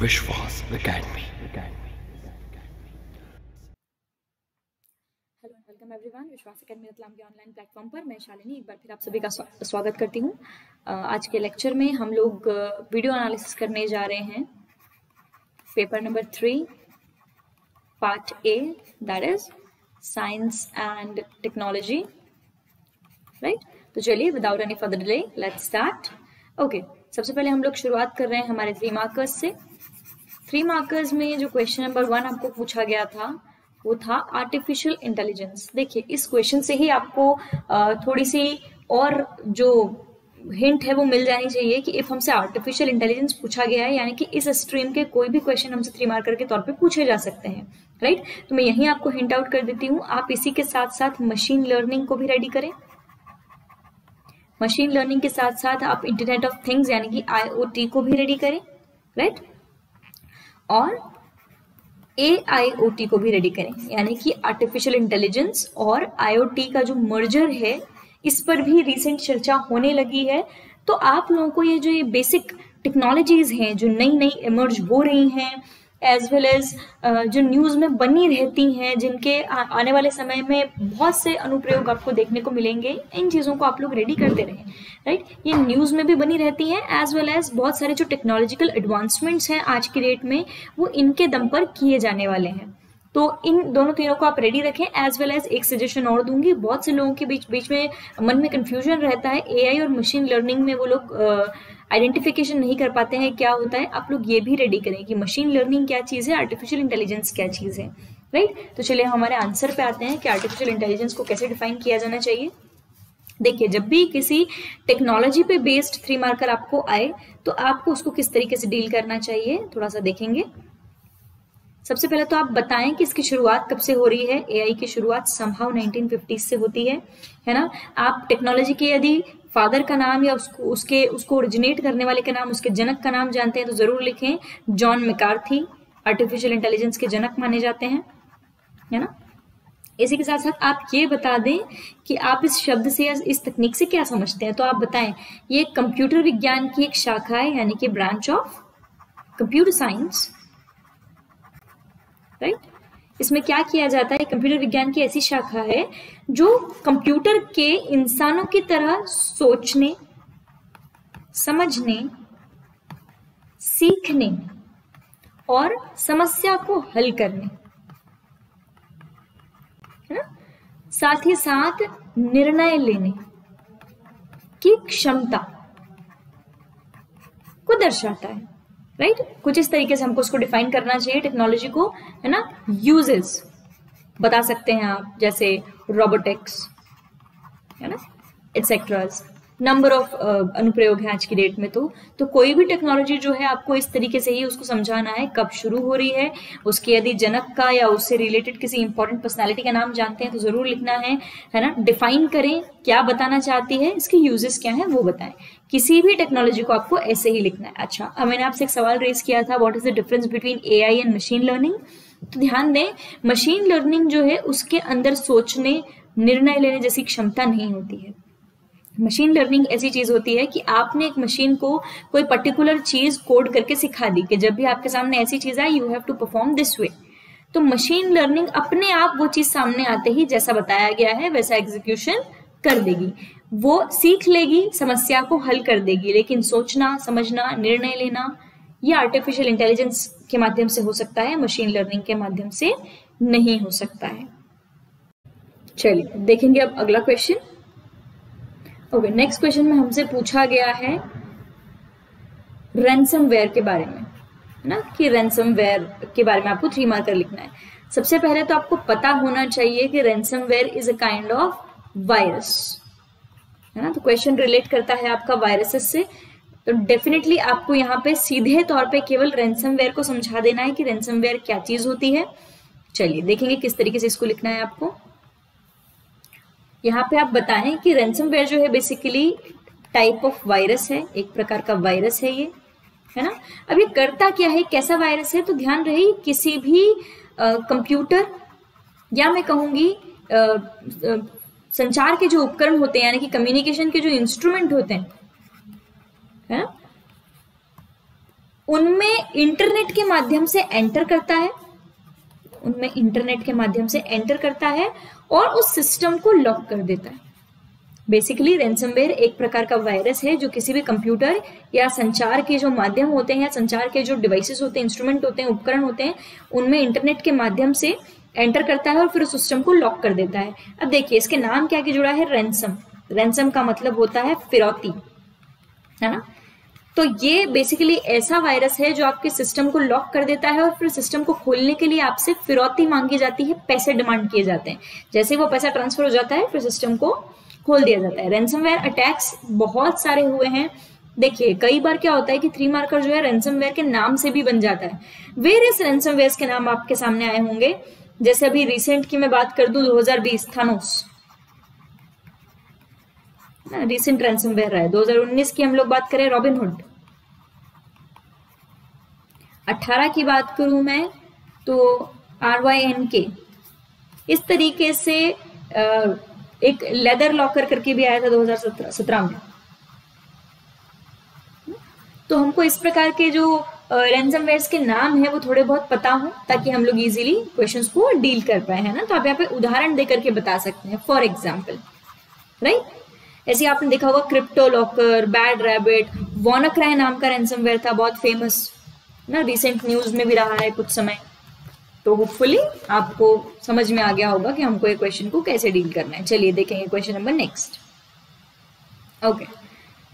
विश्वास academy. Hello welcome everyone, विश्वास academy Ratlam के ऑनलाइन प्लेटफॉर्म पर मैं शालिनी एक बार फिर आप सभी का स्वागत करती हूँ। आज के लेक्चर में हम लोग वीडियो एनालिसिस करने जा रहे हैं paper number 3 part A, that is science and technology, right. तो चलिए without any further delay let's start. Okay, सबसे पहले हम लोग शुरुआत कर रहे हैं हमारे 3 मार्कर्स से। 3 मार्कर्स में जो क्वेश्चन नंबर 1 आपको पूछा गया था वो था आर्टिफिशियल इंटेलिजेंस। देखिए, इस क्वेश्चन से ही आपको थोड़ी सी और जो हिंट है वो मिल जानी चाहिए कि इफ हमसे आर्टिफिशियल इंटेलिजेंस पूछा गया है यानी कि इस स्ट्रीम के कोई भी क्वेश्चन हमसे 3 मार्कर के तौर पे पूछे जा सकते हैं, राइट। तो मैं यहीं आपको हिंट आउट कर देती हूँ। आप इसी के साथ साथ मशीन लर्निंग को भी रेडी करें। मशीन लर्निंग के साथ साथ आप इंटरनेट ऑफ थिंग्स यानी कि IoT को भी रेडी करें, राइट। और AIoT को भी रेडी करें यानी कि आर्टिफिशियल इंटेलिजेंस और IoT का जो मर्जर है इस पर भी रिसेंट चर्चा होने लगी है। तो आप लोगों को ये बेसिक टेक्नोलॉजीज हैं जो नई नई इमर्ज हो रही हैं, एज वेल एज जो न्यूज में बनी रहती हैं, जिनके आने वाले समय में बहुत से अनुप्रयोग आपको देखने को मिलेंगे, इन चीजों को आप लोग रेडी करते रहें, राइट। ये न्यूज में भी बनी रहती हैं एज वेल एज बहुत सारे जो टेक्नोलॉजिकल एडवांसमेंट्स हैं आज की डेट में वो इनके दम पर किए जाने वाले हैं। तो इन दोनों तीनों को आप रेडी रखें। एज वेल एज एक सजेशन और दूंगी, बहुत से लोगों के बीच में मन में कंफ्यूजन रहता है AI और मशीन लर्निंग में, वो लोग आइडेंटिफिकेशन नहीं कर पाते हैं क्या होता है। आप लोग ये भी रेडी करें कि मशीन लर्निंग क्या चीज है, आर्टिफिशियल इंटेलिजेंस क्या चीज है, राइट। तो चलिए हमारे आंसर पे आते हैं कि आर्टिफिशियल इंटेलिजेंस को कैसे डिफाइन किया जाना चाहिए। देखिए, जब भी किसी टेक्नोलॉजी पे बेस्ड 3 मार्कर आपको आए तो आपको उसको किस तरीके से डील करना चाहिए थोड़ा सा देखेंगे। सबसे पहले तो आप बताएं कि इसकी शुरुआत कब से हो रही है। AI की शुरुआत समहाउ 1950 से होती है ना। आप टेक्नोलॉजी के यदि फादर का नाम या उसको ओरिजिनेट करने वाले का नाम, उसके जनक का नाम जानते हैं तो जरूर लिखें। जॉन मैकार्थी आर्टिफिशियल इंटेलिजेंस के जनक माने जाते हैं, है ना। इसी के साथ साथ आप ये बता दें कि आप इस शब्द से या इस तकनीक से क्या समझते हैं। तो आप बताएं ये कंप्यूटर विज्ञान की एक शाखा है यानी कि branch of computer science, right. इसमें क्या किया जाता है, कंप्यूटर विज्ञान की ऐसी शाखा है जो कंप्यूटर के इंसानों की तरह सोचने, समझने, सीखने और समस्या को हल करने, है ना, साथ ही साथ निर्णय लेने की क्षमता को दर्शाता है, राइट। कुछ इस तरीके से हमको उसको डिफाइन करना चाहिए टेक्नोलॉजी को, है ना। यूजेस बता सकते हैं आप, जैसे रोबोटिक्स, है ना, एटसेट्रास। नंबर ऑफ अनुप्रयोग है आज की डेट में। तो कोई भी टेक्नोलॉजी जो है आपको इस तरीके से ही उसको समझाना है, कब शुरू हो रही है, उसके यदि जनक का या उससे रिलेटेड किसी इंपॉर्टेंट पर्सनालिटी का नाम जानते हैं तो जरूर लिखना है ना। डिफाइन करें क्या बताना चाहती है, इसके यूजेस क्या है वो बताएं। किसी भी टेक्नोलॉजी को आपको ऐसे ही लिखना है। अच्छा, अब मैंने आपसे एक सवाल रेज किया था, what is the difference between AI and machine learning. तो ध्यान दें, मशीन लर्निंग जो है उसके अंदर सोचने, निर्णय लेने जैसी क्षमता नहीं होती है। मशीन लर्निंग ऐसी चीज होती है कि आपने एक मशीन को कोई पर्टिकुलर चीज कोड करके सिखा दी कि जब भी आपके सामने ऐसी चीज आए you have to perform this way. तो मशीन लर्निंग अपने आप वो चीज सामने आते ही जैसा बताया गया है वैसा एग्जीक्यूशन कर देगी, वो सीख लेगी, समस्या को हल कर देगी। लेकिन सोचना, समझना, निर्णय लेना ये आर्टिफिशियल इंटेलिजेंस के माध्यम से हो सकता है, मशीन लर्निंग के माध्यम से नहीं हो सकता है। चलिए देखेंगे अब अगला क्वेश्चन। ओके, नेक्स्ट क्वेश्चन में हमसे पूछा गया है रैंसमवेयर के बारे में, है ना, कि रैंसमवेयर के बारे में आपको 3 मार्कर लिखना है। सबसे पहले तो आपको पता होना चाहिए कि ransomware is a kind of virus, है ना। तो क्वेश्चन रिलेट करता है आपका वायरसेस से, तो डेफिनेटली आपको यहाँ पे सीधे तौर पे केवल रैंसमवेयर को समझा देना है कि रैंसमवेयर क्या चीज होती है। चलिए देखेंगे किस तरीके से इसको लिखना है आपको। यहाँ पे आप बताएं कि रैंसमवेयर जो है बेसिकली टाइप ऑफ वायरस है, एक प्रकार का वायरस है ये, है ना। अब ये करता क्या है, कैसा वायरस है, तो ध्यान रहे किसी भी कंप्यूटर या मैं कहूंगी संचार के जो उपकरण होते हैं यानी कि कम्युनिकेशन के जो इंस्ट्रूमेंट होते हैं, है ना, उनमें इंटरनेट के माध्यम से एंटर करता है, उनमें इंटरनेट के माध्यम से एंटर करता है और उस सिस्टम को लॉक कर देता है। बेसिकली रैंसमवेयर एक प्रकार का वायरस है जो किसी भी कंप्यूटर या संचार के जो माध्यम होते हैं या संचार के जो डिवाइसेस होते हैं, इंस्ट्रूमेंट होते हैं, उपकरण होते हैं, उनमें इंटरनेट के माध्यम से एंटर करता है और फिर उस सिस्टम को लॉक कर देता है। अब देखिए इसके नाम क्या क्या जुड़ा है, रैंसम। रैंसम का मतलब होता है फिरौती, है ना। तो ये बेसिकली ऐसा वायरस है जो आपके सिस्टम को लॉक कर देता है और फिर सिस्टम को खोलने के लिए आपसे फिरौती मांगी जाती है, पैसे डिमांड किए जाते हैं। जैसे वो पैसा ट्रांसफर हो जाता है फिर सिस्टम को खोल दिया जाता है। रैंसमवेयर अटैक्स बहुत सारे हुए हैं। देखिए कई बार क्या होता है कि थ्री मार्कर जो है रैंसमवेयर के नाम से भी बन जाता है। वेरियस रैंसमवेयर्स के नाम आपके सामने आए होंगे। जैसे अभी रिसेंट की मैं बात कर दूं 2020 थानोस, रिसेंट रैंसमवेयर है। 2019 की हम लोग बात करें रॉबिनहुड। 18 की बात करूं मैं तो RYNK। इस तरीके से एक लेदर लॉकर करके भी आया था 2017 में। तो हमको इस प्रकार के जो रैंसमवेयर्स के नाम है वो थोड़े बहुत पता हो ताकि हम लोग इजीली क्वेश्चंस को डील कर पाए, है ना। तो आप यहाँ पे उदाहरण दे करके बता सकते हैं, फॉर एग्जाम्पल, राइट। ऐसे आपने देखा होगा क्रिप्टो लॉकर, बैड रैबिट, वॉनाक्राई नाम का रैंसमवेयर था, बहुत फेमस ना, रिसेंट न्यूज में भी रहा है कुछ समय। तो होपफुली आपको समझ में आ गया होगा कि हमको ये क्वेश्चन को कैसे डील करना है। चलिए देखेंगे question number next. Okay,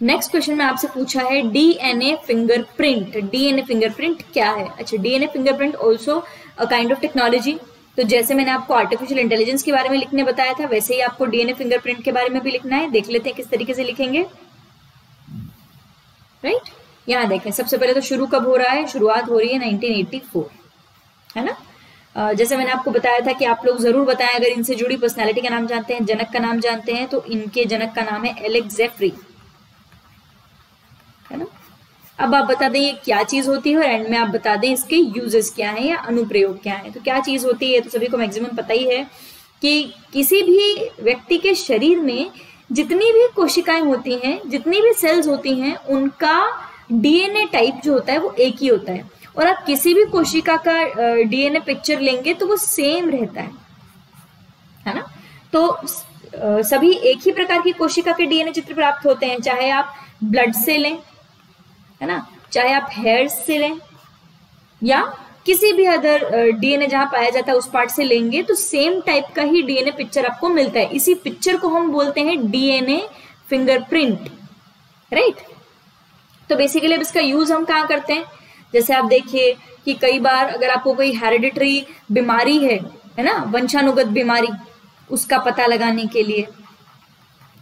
next question में आपसे पूछा है DNA फिंगरप्रिंट। DNA फिंगरप्रिंट क्या है? अच्छा, DNA fingerprint also a kind of technology. तो जैसे मैंने आपको आर्टिफिशियल इंटेलिजेंस के बारे में लिखने बताया था, वैसे ही आपको DNA फिंगरप्रिंट के बारे में भी लिखना है। देख लेते हैं किस तरीके से लिखेंगे, राइट। यहाँ देखें, सबसे पहले तो शुरू कब हो रहा है? शुरुआत हो रही है 1984, है ना। जैसे मैंने आपको बताया था कि आप लोग जरूर बताएं अगर इनसे जुड़ी पर्सनालिटी का नाम जानते हैं, जनक का नाम जानते हैं, तो इनके जनक का नाम है एलेक्स जेफरी, है ना। अब आप बता दें ये क्या चीज होती है और एंड में आप बता दें इसके यूजेस क्या है या अनुप्रयोग क्या है। तो क्या चीज होती है तो सभी को मैक्सिमम पता ही है कि किसी भी व्यक्ति के शरीर में जितनी भी कोशिकाएं होती हैं, जितनी भी सेल्स होती हैं, उनका DNA टाइप जो होता है वो एक ही होता है। और आप किसी भी कोशिका का DNA पिक्चर लेंगे तो वो सेम रहता है ना। तो सभी एक ही प्रकार की कोशिका के DNA चित्र प्राप्त होते हैं, चाहे आप ब्लड से लें, है ना, चाहे आप हेयर से लें या किसी भी अदर DNA जहां पाया जाता है उस पार्ट से लेंगे, तो सेम टाइप का ही DNA पिक्चर आपको मिलता है। इसी पिक्चर को हम बोलते हैं DNA फिंगरप्रिंट, राइट। तो बेसिकली अब इसका यूज हम कहाँ करते हैं? जैसे आप देखिए कि कई बार अगर आपको कोई हेरिडिटरी बीमारी है ना, वंशानुगत बीमारी, उसका पता लगाने के लिए,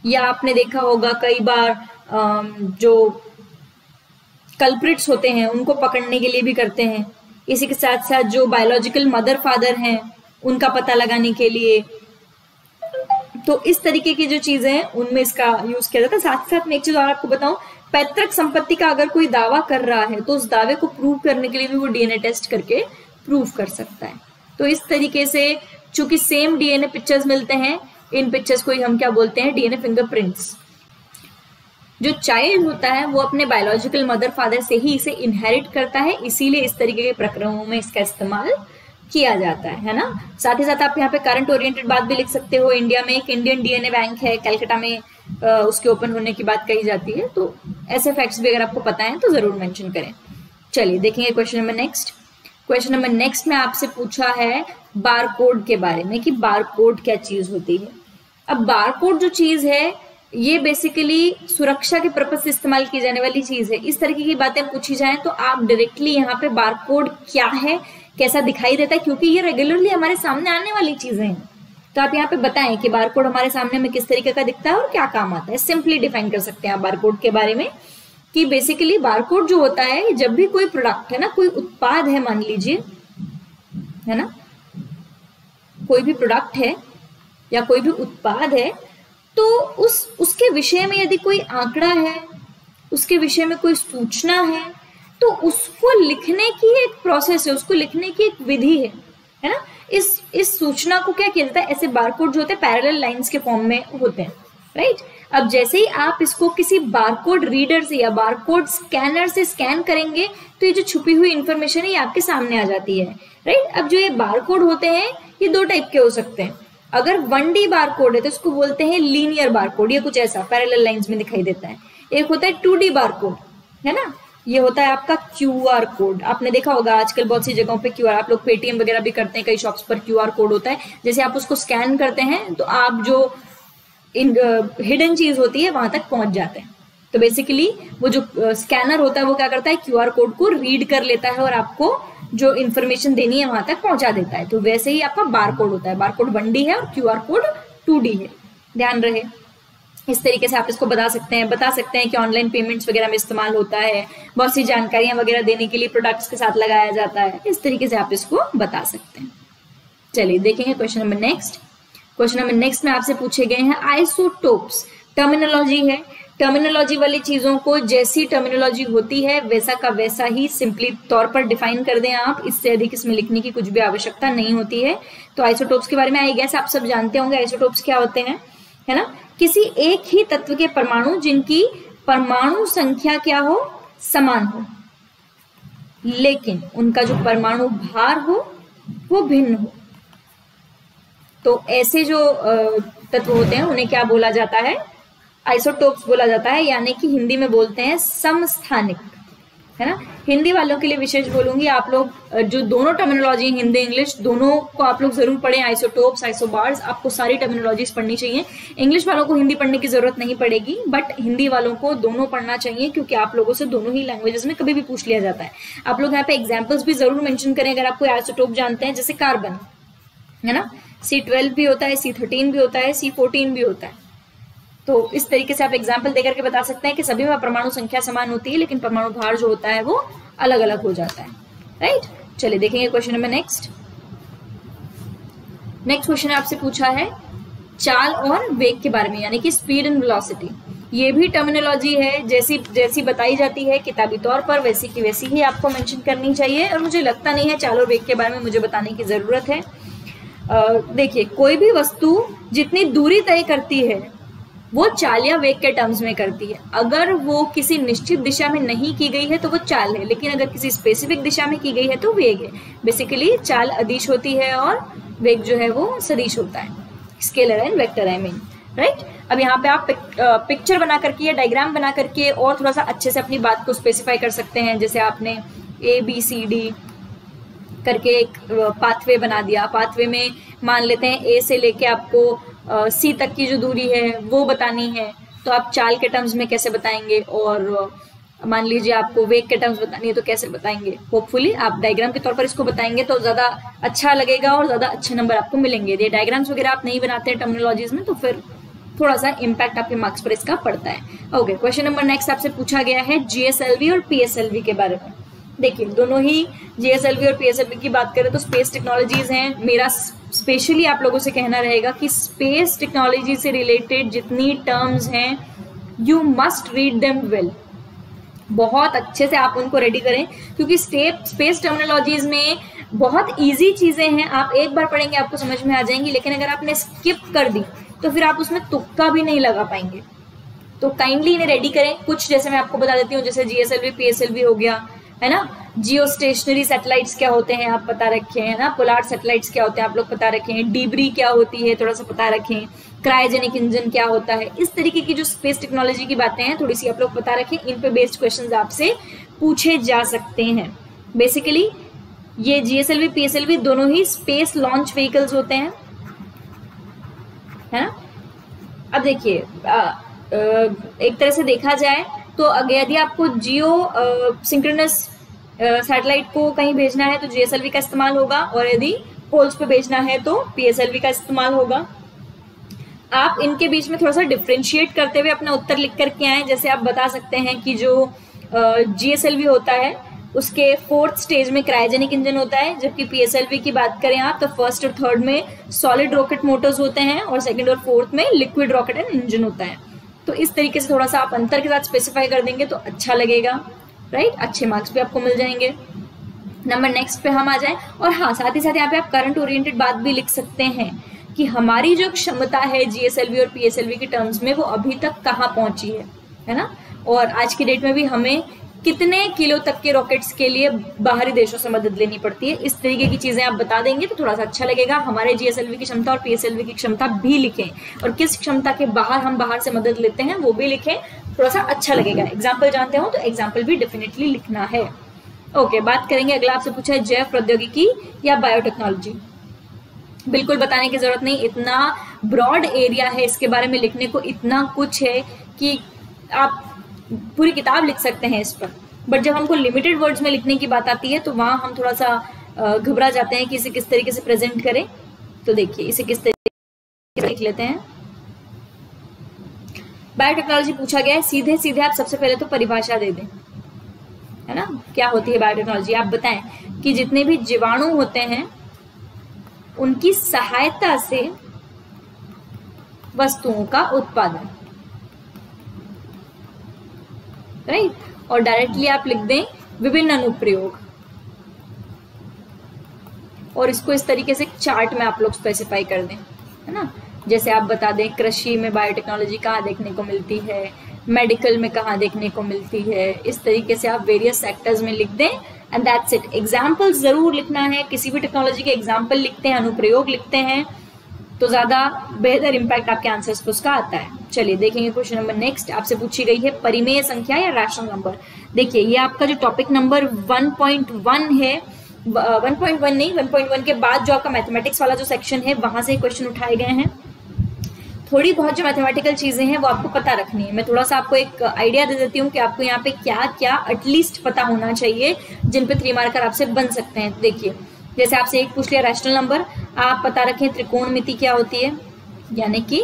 या आपने देखा होगा कई बार जो कल्प्रिट्स होते हैं उनको पकड़ने के लिए भी करते हैं। इसी के साथ साथ जो बायोलॉजिकल मदर फादर हैं उनका पता लगाने के लिए। तो इस तरीके की जो चीजें हैं उनमें इसका यूज किया जाता है। साथ साथ में एक चीज और आपको बताऊं, पैतृक संपत्ति का अगर कोई दावा कर रहा है तो उस दावे को प्रूव करने के लिए भी वो DNA टेस्ट करके प्रूव कर सकता है। तो इस तरीके से चूंकि सेम DNA पिक्चर्स मिलते हैं, इन पिक्चर्स को ही हम क्या बोलते हैं? DNA fingerprints. जो चाइल्ड होता है वो अपने बायोलॉजिकल मदर फादर से ही इसे इनहेरिट करता है, इसीलिए इस तरीके के प्रकरणों में इसका इस्तेमाल किया जाता है ना। साथ ही साथ आप यहाँ पे करंट ओरिएंटेड बात भी लिख सकते हो। इंडिया में एक इंडियन DNA बैंक है, कलकत्ता में उसके ओपन होने की बात कही जाती है। तो ऐसे फैक्ट्स भी अगर आपको पता है तो जरूर मेंशन करें। चलिए देखेंगे question number next. Question number next में आपसे पूछा है बारकोड के बारे में कि बारकोड क्या चीज होती है। अब बारकोड जो चीज है ये बेसिकली सुरक्षा के पर्पज से इस्तेमाल की जाने वाली चीज है। इस तरीके की बातें पूछी जाए तो आप डायरेक्टली यहाँ पे बारकोड क्या है, कैसा दिखाई देता है, क्योंकि ये रेगुलरली हमारे सामने आने वाली चीजें हैं, तो आप यहाँ पे बताएं कि बारकोड हमारे सामने में किस तरीके का दिखता है और क्या काम आता है। सिंपली डिफाइन कर सकते हैं आप बारकोड के बारे में कि बेसिकली बारकोड जो होता है, जब भी कोई प्रोडक्ट है ना, कोई उत्पाद है, मान लीजिए, है ना, कोई भी प्रोडक्ट है या कोई भी उत्पाद है, तो उसके विषय में यदि कोई आंकड़ा है, उसके विषय में कोई सूचना है, तो उसको लिखने की एक प्रोसेस है, उसको लिखने की एक विधि है ना। इस सूचना को क्या किया जाता है? ऐसे बारकोड जो होते हैं पैरेलल लाइंस के फॉर्म में होते हैं, राइट। अब जैसे ही आप इसको किसी बारकोड रीडर से या बारकोड स्कैनर से स्कैन करेंगे तो ये जो छुपी हुई इंफॉर्मेशन है ये आपके सामने आ जाती है, राइट। अब जो ये बारकोड होते हैं ये दो टाइप के हो सकते हैं। अगर 1D बारकोड है तो इसको बोलते हैं लीनियर बारकोड, ये कुछ ऐसा पैरेलल लाइंस में दिखाई देता है। एक होता है 2D बारकोड, है ना, ये होता है आपका QR कोड। आपने देखा होगा आजकल बहुत सी जगहों पे QR, आप लोग पेटीएम वगैरह भी करते हैं, कई शॉप्स पर QR कोड होता है। जैसे आप उसको स्कैन करते हैं तो आप जो हिडन चीज होती है वहां तक पहुंच जाते हैं। तो बेसिकली वो जो स्कैनर होता है वो क्या करता है, QR कोड को रीड कर लेता है और आपको जो इन्फॉर्मेशन देनी है वहां तक पहुंचा देता है। तो वैसे ही आपका बारकोड होता है, बारकोड 1D है और QR कोड 2D है, ध्यान रहे। इस तरीके से आप इसको बता सकते हैं कि ऑनलाइन पेमेंट्स वगैरह में इस्तेमाल होता है, बहुत सी जानकारियां वगैरह देने के लिए प्रोडक्ट्स के साथ लगाया जाता है। इस तरीके से आप इसको बता सकते हैं। चलिए देखेंगे question number next. Question number next में आपसे पूछे गए हैं आइसोटोप्स। टर्मिनोलॉजी है, टर्मिनोलॉजी वाली चीजों को जैसी टर्मिनोलॉजी होती है वैसा का वैसा ही सिंपली तौर पर डिफाइन कर दें आप, इससे अधिक इसमें लिखने की कुछ भी आवश्यकता नहीं होती है। तो आइसोटोप्स के बारे में आई गेस आप सब जानते होंगे आइसोटोप्स क्या होते हैं, है ना। किसी एक ही तत्व के परमाणु जिनकी परमाणु संख्या क्या हो, समान हो, लेकिन उनका जो परमाणु भार हो वो भिन्न हो। तो ऐसे जो तत्व होते हैं उन्हें क्या बोला जाता है, आइसोटोप्स बोला जाता है, यानी कि हिंदी में बोलते हैं समस्थानिक, है ना। हिंदी वालों के लिए विशेष बोलूंगी, आप लोग जो दोनों टर्मिनोलॉजी हिंदी इंग्लिश दोनों को आप लोग जरूर पढ़ें, आइसोटोप्स आइसोबार्स, आपको सारी टर्मिनोलॉजीज पढ़नी चाहिए। इंग्लिश वालों को हिंदी पढ़ने की जरूरत नहीं पड़ेगी, बट हिंदी वालों को दोनों पढ़ना चाहिए, क्योंकि आप लोगों से दोनों ही लैंग्वेजेस में कभी भी पूछ लिया जाता है। आप लोग यहाँ पे एग्जाम्पल्स भी जरूर मेंशन करें अगर आपको आइसोटोप जानते हैं, जैसे कार्बन, है ना, C12 भी होता है, C13 भी होता है, C14 भी होता है। तो इस तरीके से आप एग्जाम्पल देकर के बता सकते हैं कि सभी में परमाणु संख्या समान होती है, लेकिन परमाणु भार जो होता है वो अलग अलग हो जाता है, राइट। चलिए देखेंगे question number next. Next question आपसे पूछा है चाल और वेग के बारे में, यानी कि स्पीड एंड वेलोसिटी। ये भी टर्मिनोलॉजी है, जैसी जैसी बताई जाती है किताबी तौर पर वैसी की वैसी ही आपको मेंशन करनी चाहिए, और मुझे लगता नहीं है चाल और वेग के बारे में मुझे बताने की जरूरत है। देखिए, कोई भी वस्तु जितनी दूरी तय करती है वो चाल या वेग के टर्म्स में करती है। अगर वो किसी निश्चित दिशा में नहीं की गई है तो वो चाल है, लेकिन अगर किसी स्पेसिफिक दिशा में की गई है तो वेग है। बेसिकली चाल अदिश होती है और वेग जो है वो सदिश होता है, scalar and vector I mean, right. अब यहाँ पे आप पिक्चर बना करके या डायग्राम बना करके और थोड़ा सा अच्छे से अपनी बात को स्पेसिफाई कर सकते हैं। जैसे आपने ABCD करके एक पाथवे बना दिया, पाथवे में मान लेते हैं A से लेके आपको C तक की जो दूरी है वो बतानी है, तो आप चाल के टर्म्स में कैसे बताएंगे, और मान लीजिए आपको वेग के टर्म्स बतानी है तो कैसे बताएंगे। होपफुली आप डायग्राम के तौर पर इसको बताएंगे तो ज्यादा अच्छा लगेगा और ज्यादा अच्छे नंबर आपको मिलेंगे। यदि डायग्राम्स वगैरह आप नहीं बनाते हैं टर्मिनोलॉजीज में तो फिर थोड़ा सा इम्पैक्ट आपके मार्क्स पर इसका पड़ता है। ओके, क्वेश्चन नंबर नेक्स्ट आपसे पूछा गया है GSLV और PSLV के बारे में। देखिए, दोनों ही GSLV और PSLV की बात करें तो स्पेस टेक्नोलॉजीज हैं। मेरा स्पेशली आप लोगों से कहना रहेगा कि स्पेस टेक्नोलॉजी से रिलेटेड जितनी टर्म्स हैं you must read them well, बहुत अच्छे से आप उनको रेडी करें, क्योंकि स्पेस टर्मिनोलॉजीज में बहुत इजी चीजें हैं, आप एक बार पढ़ेंगे आपको समझ में आ जाएंगी, लेकिन अगर आपने स्किप कर दी तो फिर आप उसमें तुक्का भी नहीं लगा पाएंगे। तो काइंडली इन्हें रेडी करें। कुछ जैसे मैं आपको बता देती हूँ, जैसे GSLV PSLV हो गया, है ना। जियो स्टेशनरी सैटेलाइट्स क्या होते हैं आप पता रखें, है ना। पोलार सैटेलाइट्स क्या होते हैं आप लोग पता रखें। डीब्री क्या होती है थोड़ा सा पता रखें। क्रायोजेनिक इंजन क्या होता है, इस तरीके की जो स्पेस टेक्नोलॉजी की बातें हैं थोड़ी सी आप लोग पता रखें। इन पे बेस्ड क्वेश्चंस आपसे पूछे जा सकते हैं। बेसिकली ये GSLV PSLV दोनों ही स्पेस लॉन्च व्हीकल्स होते हैं, है ना। अब देखिए, एक तरह से देखा जाए तो यदि आपको जियो सिंक्रोनस सैटेलाइट को कहीं भेजना है तो GSLV का इस्तेमाल होगा, और यदि पोल्स पे भेजना है तो PSLV का इस्तेमाल होगा। आप इनके बीच में थोड़ा सा डिफ्रेंशिएट करते हुए अपना उत्तर लिख करके आए। जैसे आप बता सकते हैं कि जो GSLV होता है उसके 4th स्टेज में क्रायोजेनिक इंजन होता है, जबकि PSLV की बात करें आप तो 1st और 3rd में सॉलिड रॉकेट मोटर्स होते हैं, और 2nd और 4th में लिक्विड रॉकेट एंड इंजन होता है। तो इस तरीके से थोड़ा सा आप अंतर के साथ स्पेसिफाई कर देंगे तो अच्छा लगेगा, राइट। अच्छे मार्क्स भी आपको मिल जाएंगे। नंबर नेक्स्ट पे हम आ जाएं, और हाँ, साथ ही साथ यहाँ पे आप करंट ओरिएंटेड बात भी लिख सकते हैं कि हमारी जो क्षमता है जीएसएलवी और पीएसएलवी के टर्म्स में वो अभी तक कहाँ पहुंची है ना। और आज की डेट में भी हमें कितने किलो तक के रॉकेट्स के लिए बाहरी देशों से मदद लेनी पड़ती है, इस तरीके की चीजें आप बता देंगे तो थोड़ा सा अच्छा लगेगा। हमारे जीएसएलवी की क्षमता और पीएसएलवी की क्षमता भी लिखें, और किस क्षमता के बाहर हम बाहर से मदद लेते हैं वो भी लिखें, थोड़ा सा अच्छा लगेगा। एग्जाम्पल जानते हो तो एग्जाम्पल भी डेफिनेटली लिखना है। ओके, बात करेंगे अगला आपसे पूछा है जैव प्रौद्योगिकी या बायोटेक्नोलॉजी। बिल्कुल बताने की जरूरत नहीं, इतना ब्रॉड एरिया है इसके बारे में लिखने को, इतना कुछ है कि आप पूरी किताब लिख सकते हैं इस पर। बट जब हमको लिमिटेड वर्ड्स में लिखने की बात आती है तो वहां हम थोड़ा सा घबरा जाते हैं कि इसे किस तरीके से प्रेजेंट करें। तो देखिए इसे किस तरीके से लिख लेते हैं। बायोटेक्नोलॉजी पूछा गया है, सीधे सीधे आप सबसे पहले तो परिभाषा दे दें, है ना। क्या होती है बायोटेक्नोलॉजी, आप बताएं कि जितने भी जीवाणु होते हैं उनकी सहायता से वस्तुओं का उत्पादन, राइट। और डायरेक्टली आप लिख दें विभिन्न अनुप्रयोग, और इसको इस तरीके से चार्ट में आप लोग स्पेसिफाई कर दें, है ना। जैसे आप बता दें कृषि में बायोटेक्नोलॉजी कहाँ देखने को मिलती है, मेडिकल में कहाँ देखने को मिलती है, इस तरीके से आप वेरियस सेक्टर्स में लिख दें एंड दैट्स इट। एग्जाम्पल जरूर लिखना है, किसी भी टेक्नोलॉजी के एग्जाम्पल लिखते हैं, अनुप्रयोग लिखते हैं तो ज्यादा बेहतर इंपैक्ट आपके आंसर्स पर उसका आता है। चलिए देखेंगे क्वेश्चन नंबर नेक्स्ट, आपसे पूछी गई है परिमेय संख्या या रैशनल नंबर। देखिए ये आपका जो टॉपिक नंबर 1.1 है, 1.1 नहीं 1.1 के बाद जो आपका मैथमेटिक्स वाला जो सेक्शन है वहां से क्वेश्चन उठाए गए हैं। थोड़ी बहुत जो मैथमेटिकल चीजें हैं वो आपको पता रखनी है। मैं थोड़ा सा आपको एक आइडिया दे देती हूँ कि आपको यहाँ पे क्या क्या एटलीस्ट पता होना चाहिए जिन पे 3 मार्कर आपसे बन सकते हैं। देखिए जैसे आपसे एक पूछ लिया रैशनल नंबर, आप पता रखें त्रिकोणमिति क्या होती है, यानी कि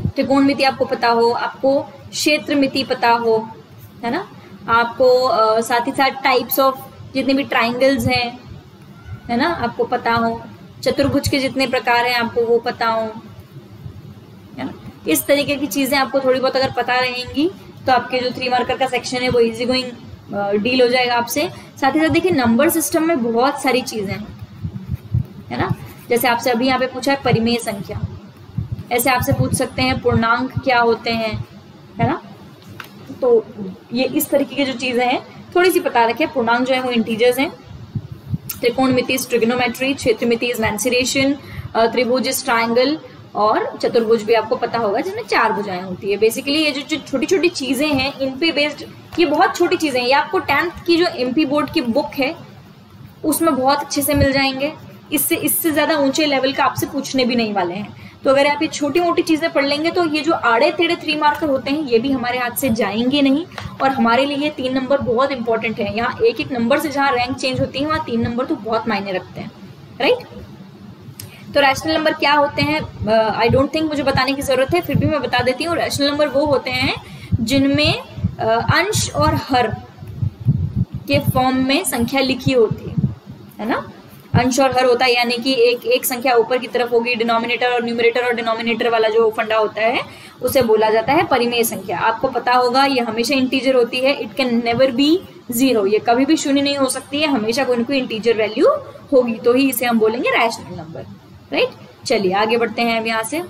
त्रिकोणमिति आपको पता हो, आपको क्षेत्रमिति पता हो, है ना, आपको साथ ही साथ टाइप्स ऑफ जितने भी ट्राइंगल्स हैं, है ना, आपको पता हो, चतुर्भुज के जितने प्रकार हैं आपको वो पता हो, है ना। इस तरीके की चीजें आपको थोड़ी बहुत अगर पता रहेंगी तो आपके जो 3 मार्कर का सेक्शन है वो इजी गोइंग डील हो जाएगा आपसे। साथ ही साथ देखिए नंबर सिस्टम में बहुत सारी चीजें हैं, है ना। जैसे आपसे अभी यहाँ पे पूछा है परिमेय संख्या, ऐसे आपसे पूछ सकते हैं पूर्णांक क्या होते हैं, है ना। तो ये इस तरीके की जो चीजें हैं थोड़ी सी पता रखें। पूर्णांक जो है वो इंटीजर्स हैं, त्रिकोणमिति ट्रिग्नोमेट्री, क्षेत्रमिति मेंसुरेशन, त्रिभुज ट्रायंगल, और चतुर्भुज भी आपको पता होगा जिसमें 4 भुजाएं होती है। बेसिकली ये जो छोटी छोटी चीजें हैं इन पे बेस्ड, ये बहुत छोटी चीजें हैं, ये आपको 10th की जो एमपी बोर्ड की बुक है उसमें बहुत अच्छे से मिल जाएंगे। इससे ज्यादा ऊंचे लेवल का आपसे पूछने भी नहीं वाले हैं। तो अगर आप ये छोटी मोटी चीजें पढ़ लेंगे तो ये जो आड़े टेढ़े 3 मार्कर होते हैं ये भी हमारे हाथ से जाएंगे नहीं, और हमारे लिए ये 3 नंबर बहुत इंपॉर्टेंट है। यहाँ एक एक नंबर से जहाँ रैंक चेंज होती है वहाँ 3 नंबर तो बहुत मायने रखते हैं, राइट। तो रैशनल नंबर क्या होते हैं, आई डोंट थिंक मुझे बताने की जरूरत है, फिर भी मैं बता देती हूँ। रैशनल नंबर वो होते हैं जिनमें अंश और हर के फॉर्म में संख्या लिखी होती है ना। अंश और हर होता है यानी कि एक संख्या ऊपर की तरफ होगी, डिनोमिनेटर और न्यूमरेटर और डिनोमिनेटर वाला जो फंडा होता है उसे बोला जाता है परिमेय संख्या। आपको पता होगा ये हमेशा इंटीजर होती है, इट कैन नेवर बी 0, ये कभी भी शून्य नहीं हो सकती है, हमेशा कोई ना कोई इंटीजर वैल्यू होगी, तो ही इसे हम बोलेंगे रैशनल नंबर, राइट। चलिए आगे बढ़ते हैं अब यहाँ से।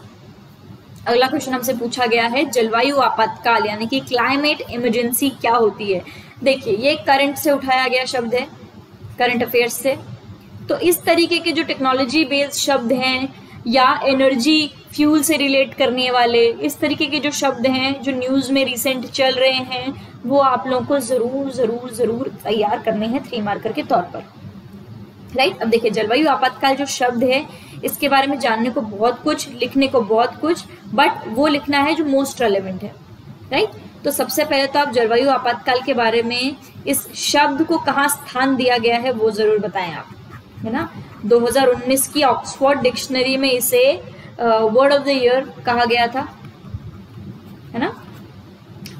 अगला क्वेश्चन हमसे पूछा गया है जलवायु आपातकाल यानी कि क्लाइमेट इमरजेंसी क्या होती है। देखिए ये करंट से उठाया गया शब्द है, करंट अफेयर्स से। तो इस तरीके के जो टेक्नोलॉजी बेस्ड शब्द हैं या एनर्जी फ्यूल से रिलेट करने वाले इस तरीके के जो शब्द हैं जो न्यूज में रिसेंट चल रहे हैं वो आप लोगों को जरूर जरूर जरूर तैयार करने हैं 3 मार्कर के तौर पर, राइट। अब देखिए जलवायु आपातकाल जो शब्द है इसके बारे में जानने को बहुत कुछ, लिखने को बहुत कुछ, बट वो लिखना है जो मोस्ट रेलेवेंट है, राइट। तो सबसे पहले तो आप जलवायु आपातकाल के बारे में इस शब्द को कहाँ स्थान दिया गया है वो जरूर बताएं आप, है ना। 2019 की ऑक्सफोर्ड डिक्शनरी में इसे वर्ड ऑफ द ईयर कहा गया था, है ना।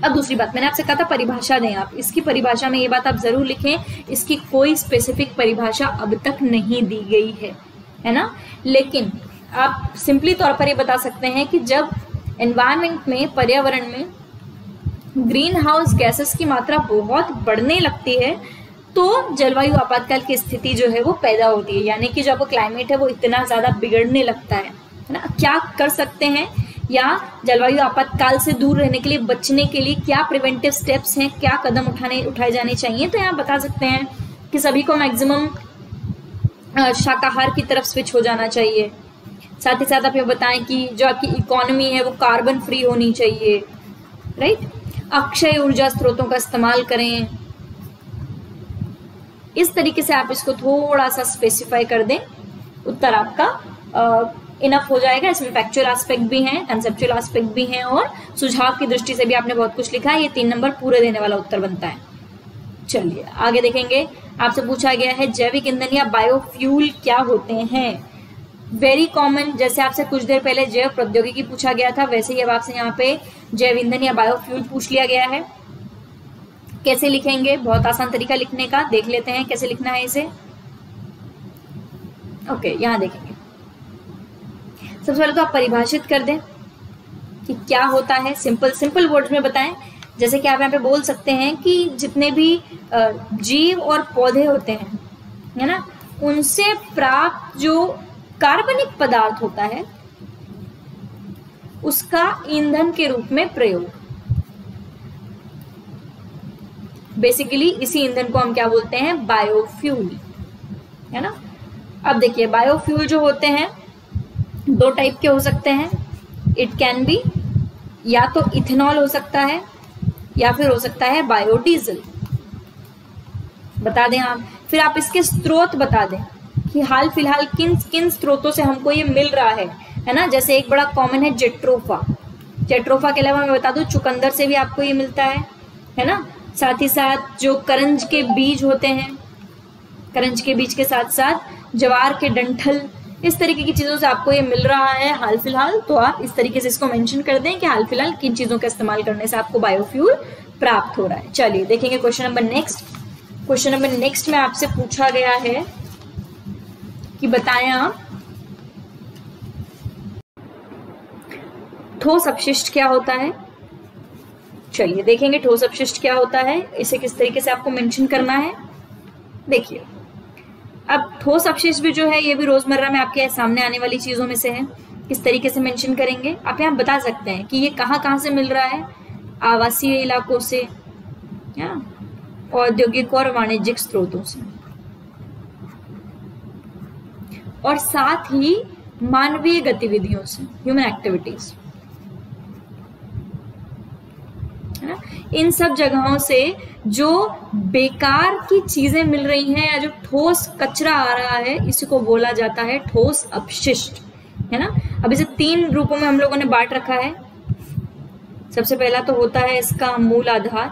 अब दूसरी बात, मैंने आपसे कहा था परिभाषा दें आप, इसकी परिभाषा में ये बात आप जरूर लिखें, इसकी कोई स्पेसिफिक परिभाषा अब तक नहीं दी गई है ना। लेकिन आप सिंपली तौर पर ये बता सकते हैं कि जब एनवायरनमेंट में, पर्यावरण में ग्रीन हाउस गैसेस की मात्रा बहुत बढ़ने लगती है तो जलवायु आपातकाल की स्थिति जो है वो पैदा होती है, यानी कि जो आपको क्लाइमेट है वो इतना ज्यादा बिगड़ने लगता है ना। क्या कर सकते हैं, या जलवायु आपातकाल से दूर रहने के लिए, बचने के लिए क्या प्रिवेंटिव स्टेप्स हैं, क्या कदम उठाए जाने चाहिए। तो यहाँ बता सकते हैं कि सभी को मैक्सिमम शाकाहार की तरफ स्विच हो जाना चाहिए। साथ ही साथ आप ये बताएं कि जो आपकी इकोनॉमी है वो कार्बन फ्री होनी चाहिए, राइट। अक्षय ऊर्जा स्रोतों का इस्तेमाल करें। इस तरीके से आप इसको थोड़ा सा स्पेसिफाई कर दें, उत्तर आपका इनफ हो जाएगा। इसमें फैक्चुअल एस्पेक्ट भी हैं, कंसेप्चुअल एस्पेक्ट भी हैं, और सुझाव की दृष्टि से भी आपने बहुत कुछ लिखा है। ये 3 नंबर पूरे देने वाला उत्तर बनता है। चलिए आगे देखेंगे। आपसे पूछा गया है जैविक ईंधन या बायोफ्यूल क्या होते हैं। वेरी कॉमन, जैसे आपसे कुछ देर पहले जैव प्रौद्योगिकी पूछा गया था, वैसे ही अब आपसे यहाँ पे जैव ईंधन या बायोफ्यूल पूछ लिया गया है। कैसे लिखेंगे, बहुत आसान तरीका लिखने का, देख लेते हैं कैसे लिखना है इसे। ओके, यहाँ देखेंगे। सबसे पहले तो आप परिभाषित कर दें कि क्या होता है, सिंपल वर्ड्स में बताएं। जैसे कि आप यहाँ पे बोल सकते हैं कि जितने भी जीव और पौधे होते हैं, है ना, उनसे प्राप्त जो कार्बनिक पदार्थ होता है उसका ईंधन के रूप में प्रयोग। बेसिकली इसी ईंधन को हम क्या बोलते हैं, बायोफ्यूल, है ना। अब देखिए बायोफ्यूल जो होते हैं 2 टाइप के हो सकते हैं। इट कैन बी, या तो इथेनॉल हो सकता है या फिर हो सकता है बायोडीजल। बता दें आप, फिर आप इसके स्रोत बता दें कि हाल फिलहाल किन किन स्रोतों से हमको ये मिल रहा है ना। जैसे एक बड़ा कॉमन है जेट्रोफा। जेट्रोफा के अलावा मैं बता दूं चुकंदर से भी आपको ये मिलता है ना। साथ ही साथ जो करंज के बीज होते हैं, करंज के बीज के साथ साथ ज्वार के डंठल, इस तरीके की चीजों से आपको ये मिल रहा है हाल फिलहाल। तो आप इस तरीके से इसको मेंशन कर दें कि हाल फिलहाल किन चीजों का इस्तेमाल करने से आपको बायोफ्यूल प्राप्त हो रहा है। चलिए देखेंगे question number next. Question number next में आपसे पूछा गया है कि बताएं आप ठोस अपशिष्ट क्या होता है। चलिए देखेंगे ठोस अपशिष्ट क्या होता है, इसे किस तरीके से आपको मेंशन करना है। देखिए अब ठोस अपशिष्ट भी जो है ये भी रोजमर्रा में आपके सामने आने वाली चीजों में से है। किस तरीके से मेंशन करेंगे, आप यहाँ बता सकते हैं कि ये कहाँ से मिल रहा है। आवासीय इलाकों से, या औद्योगिक और वाणिज्यिक स्रोतों से, और साथ ही मानवीय गतिविधियों से, ह्यूमन एक्टिविटीज, है ना। इन सब जगहों से जो बेकार की चीजें मिल रही हैं या जो ठोस कचरा आ रहा है, इसी को बोला जाता है ठोस अपशिष्ट, है ना। अब इसे 3 रूपों में हम लोगों ने बांट रखा है। सबसे पहला तो होता है इसका मूल आधार,